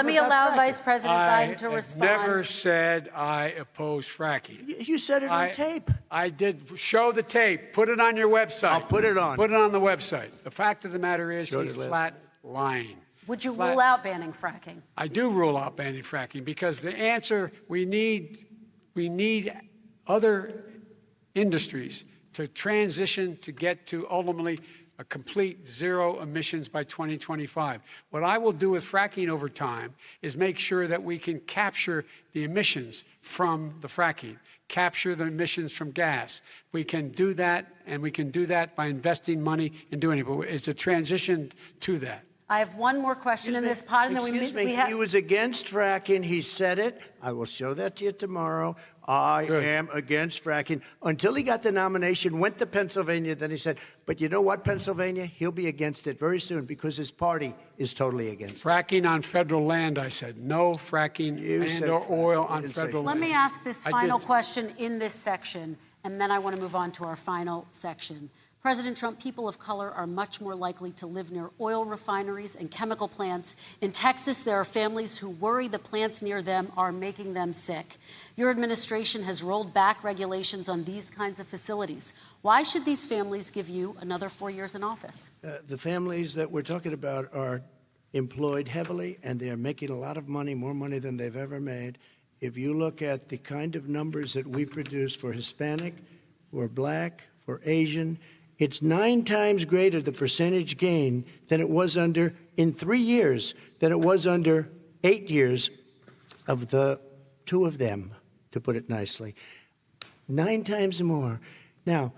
me allow Vice President Biden to respond. I never said I oppose fracking. You said it on tape. I did. Show the tape. Put it on your website. I'll put it on. Put it on the website. The fact of the matter is he's flat lying. Would you rule out banning fracking? I do rule out banning fracking because the answer, we need other industries to transition to get to ultimately a complete zero emissions by 2025. What I will do with fracking over time is make sure that we can capture the emissions from the fracking, capture the emissions from gas. We can do that, and we can do that by investing money in doing it. But it's a transition to that. I have one more question in this pod, and then we have... He was against fracking. He said it. I will show that to you tomorrow. I am against fracking. Until he got the nomination, went to Pennsylvania, then he said, but you know what, Pennsylvania? He'll be against it very soon because his party is totally against it. Fracking on federal land, I said. No fracking or oil on federal land. Let me ask this final question in this section, and then I want to move on to our final section. President Trump, people of color are much more likely to live near oil refineries and chemical plants. In Texas, there are families who worry the plants near them are making them sick. Your administration has rolled back regulations on these kinds of facilities. Why should these families give you another 4 years in office? The families that we're talking about are employed heavily, and they're making a lot of money, more money than they've ever made. If you look at the kind of numbers that we produce for Hispanic, for Black, for Asian, it's 9 times greater, the percentage gain, than it was in 3 years, than it was under 8 years of the 2 of them, to put it nicely. 9 times more. Now,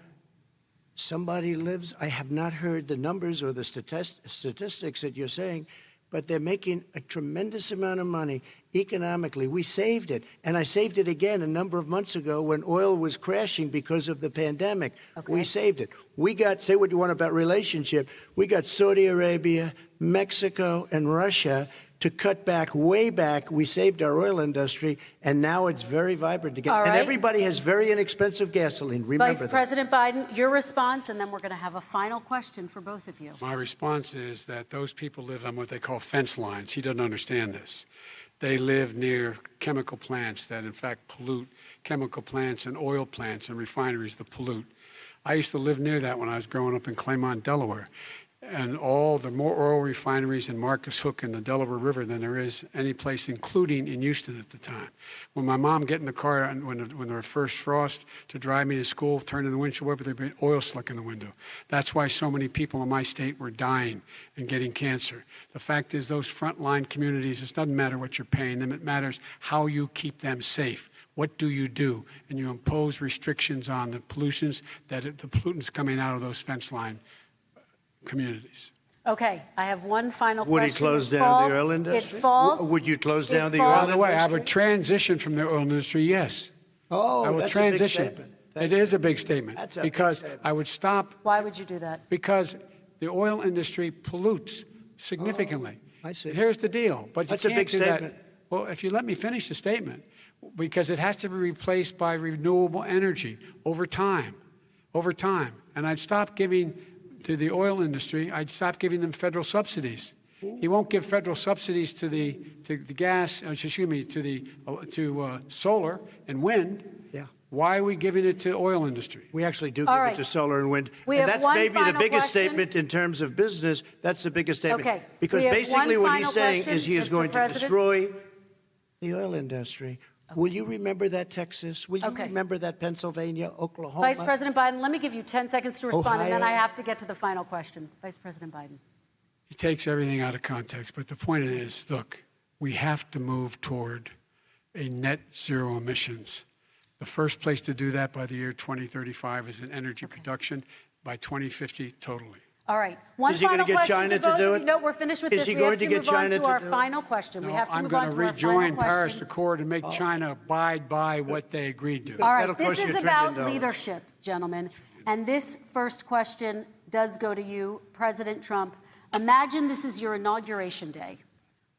somebody lives, I have not heard the numbers or the statistics that you're saying, but they're making a tremendous amount of money economically. We saved it, and I saved it again a number of months ago when oil was crashing because of the pandemic. We saved it. We got, say what you want about relationship, we got Saudi Arabia, Mexico, and Russia to cut back, way back. We saved our oil industry, and now it's very vibrant again. And everybody has very inexpensive gasoline. Remember Vice President Biden, your response, and then we're going to have a final question for both of you. My response is that those people live on what they call fence lines. He doesn't understand this. They live near chemical plants that, in fact, pollute, chemical plants and oil plants and refineries that pollute. I used to live near that when I was growing up in Claymont, Delaware. And all the more oil refineries in Marcus Hook and the Delaware River than there is any place, including in Houston at the time. When my mom get in the car and when there was first frost to drive me to school, turn in the windshield wiper, there'd be oil slick in the window. That's why so many people in my state were dying and getting cancer. The fact is, those frontline communities, it doesn't matter what you're paying them, it matters how you keep them safe. What do? And you impose restrictions on the pollutants coming out of those fence line communities. Okay, I have one final question. Would he close down the oil industry? It falls. Would you close down the oil falls. industry? By the way, I would transition from the oil industry, yes. Oh, I would that's transition. a big statement. It is a big statement. That's a because big statement. I would stop. Why would you do that? Because the oil industry pollutes significantly. Oh, I see. Here's the deal. But That's you a can't big do statement. that. Well, if you let me finish the statement, because it has to be replaced by renewable energy over time. And I'd stop giving to the oil industry, I'd stop giving them federal subsidies. He won't give federal subsidies to the solar and wind. Yeah. Why are we giving it to oil industry? We actually do give right. it to solar and wind. We and have that's one maybe the final biggest question. statement in terms of business. That's the biggest statement. Okay. Because We have basically one what he's final saying question, is he is Mr. going to President. destroy the oil industry. Will you remember that, Texas? Will you Okay. remember that, Pennsylvania, Oklahoma? Vice President Biden, let me give you 10 seconds to respond, and then Ohio. I have to get to the final question. Vice President Biden. He takes everything out of context, but the point is, look, we have to move toward a net zero emissions. The first place to do that by the year 2035 is in energy production, by 2050 totally. All right. One Is he final gonna get question China to to both do of it? you. No, we're finished with Is this. he We going have to to get move on China to to our do it? final question. We have to I'm move going on to to our rejoin final Paris question. Accord and make China abide by what they agreed to. All right, That'll this cost you is $1 about trillion. leadership, gentlemen. And this first question does go to you, President Trump. Imagine this is your inauguration day.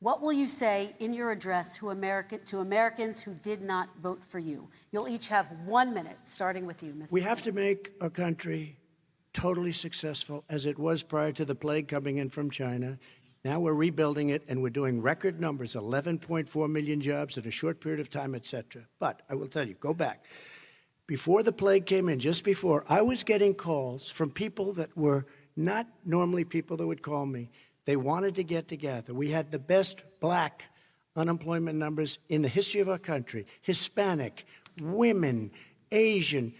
What will you say in your address to Americans who did not vote for you? You'll each have 1 minute, starting with you, Mr. We have to make our country totally successful as it was prior to the plague coming in from China. Now we're rebuilding it, and we're doing record numbers, 11.4 million jobs in a short period of time, et cetera. But I will tell you, go back. Before the plague came in, just before, I was getting calls from people that were not normally people that would call me. They wanted to get together. We had the best black unemployment numbers in the history of our country. Hispanic, women, Asian,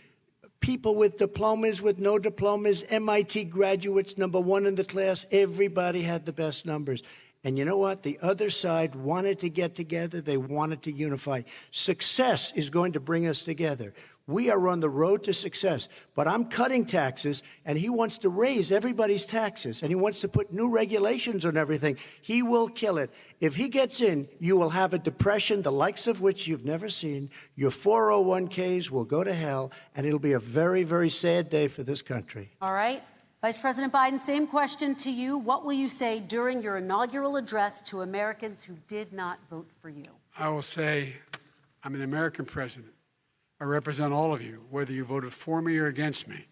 people with diplomas, with no diplomas, MIT graduates, #1 in the class. Everybody had the best numbers. And you know what? The other side wanted to get together. They wanted to unify. Success is going to bring us together. We are on the road to success, but I'm cutting taxes, and he wants to raise everybody's taxes, and he wants to put new regulations on everything. He will kill it. If he gets in, you will have a depression, the likes of which you've never seen. Your 401ks will go to hell, and it'll be a very, very sad day for this country. All right. Vice President Biden, same question to you. What will you say during your inaugural address to Americans who did not vote for you? I will say, I'm an American president. I represent all of you, whether you voted for me or against me.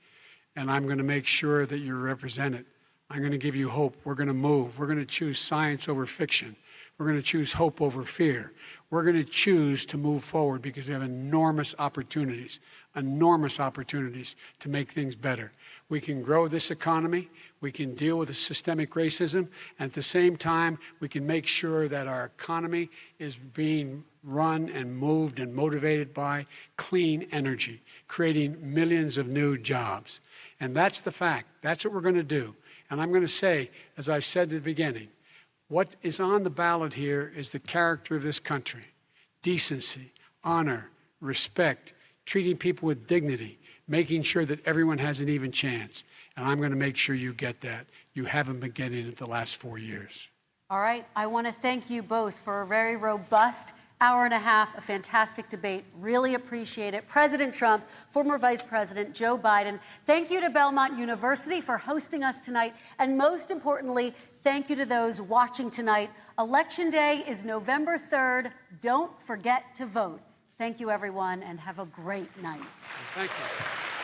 And I'm going to make sure that you're represented. I'm going to give you hope. We're going to move. We're going to choose science over fiction. We're going to choose hope over fear. We're going to choose to move forward because we have enormous opportunities to make things better. We can grow this economy. We can deal with the systemic racism. And at the same time, we can make sure that our economy is being run and moved and motivated by clean energy, creating millions of new jobs. And that's the fact. That's what we're going to do. And I'm going to say, as I said at the beginning, what is on the ballot here is the character of this country: decency, honor, respect, treating people with dignity, making sure that everyone has an even chance. And I'm going to make sure you get that. You haven't been getting it the last 4 years. All right. I want to thank you both for a very robust hour and a half, a fantastic debate. Really appreciate it. President Trump, former Vice President Joe Biden, thank you to Belmont University for hosting us tonight. And most importantly, thank you to those watching tonight. Election Day is November 3rd. Don't forget to vote. Thank you, everyone, and have a great night. Thank you.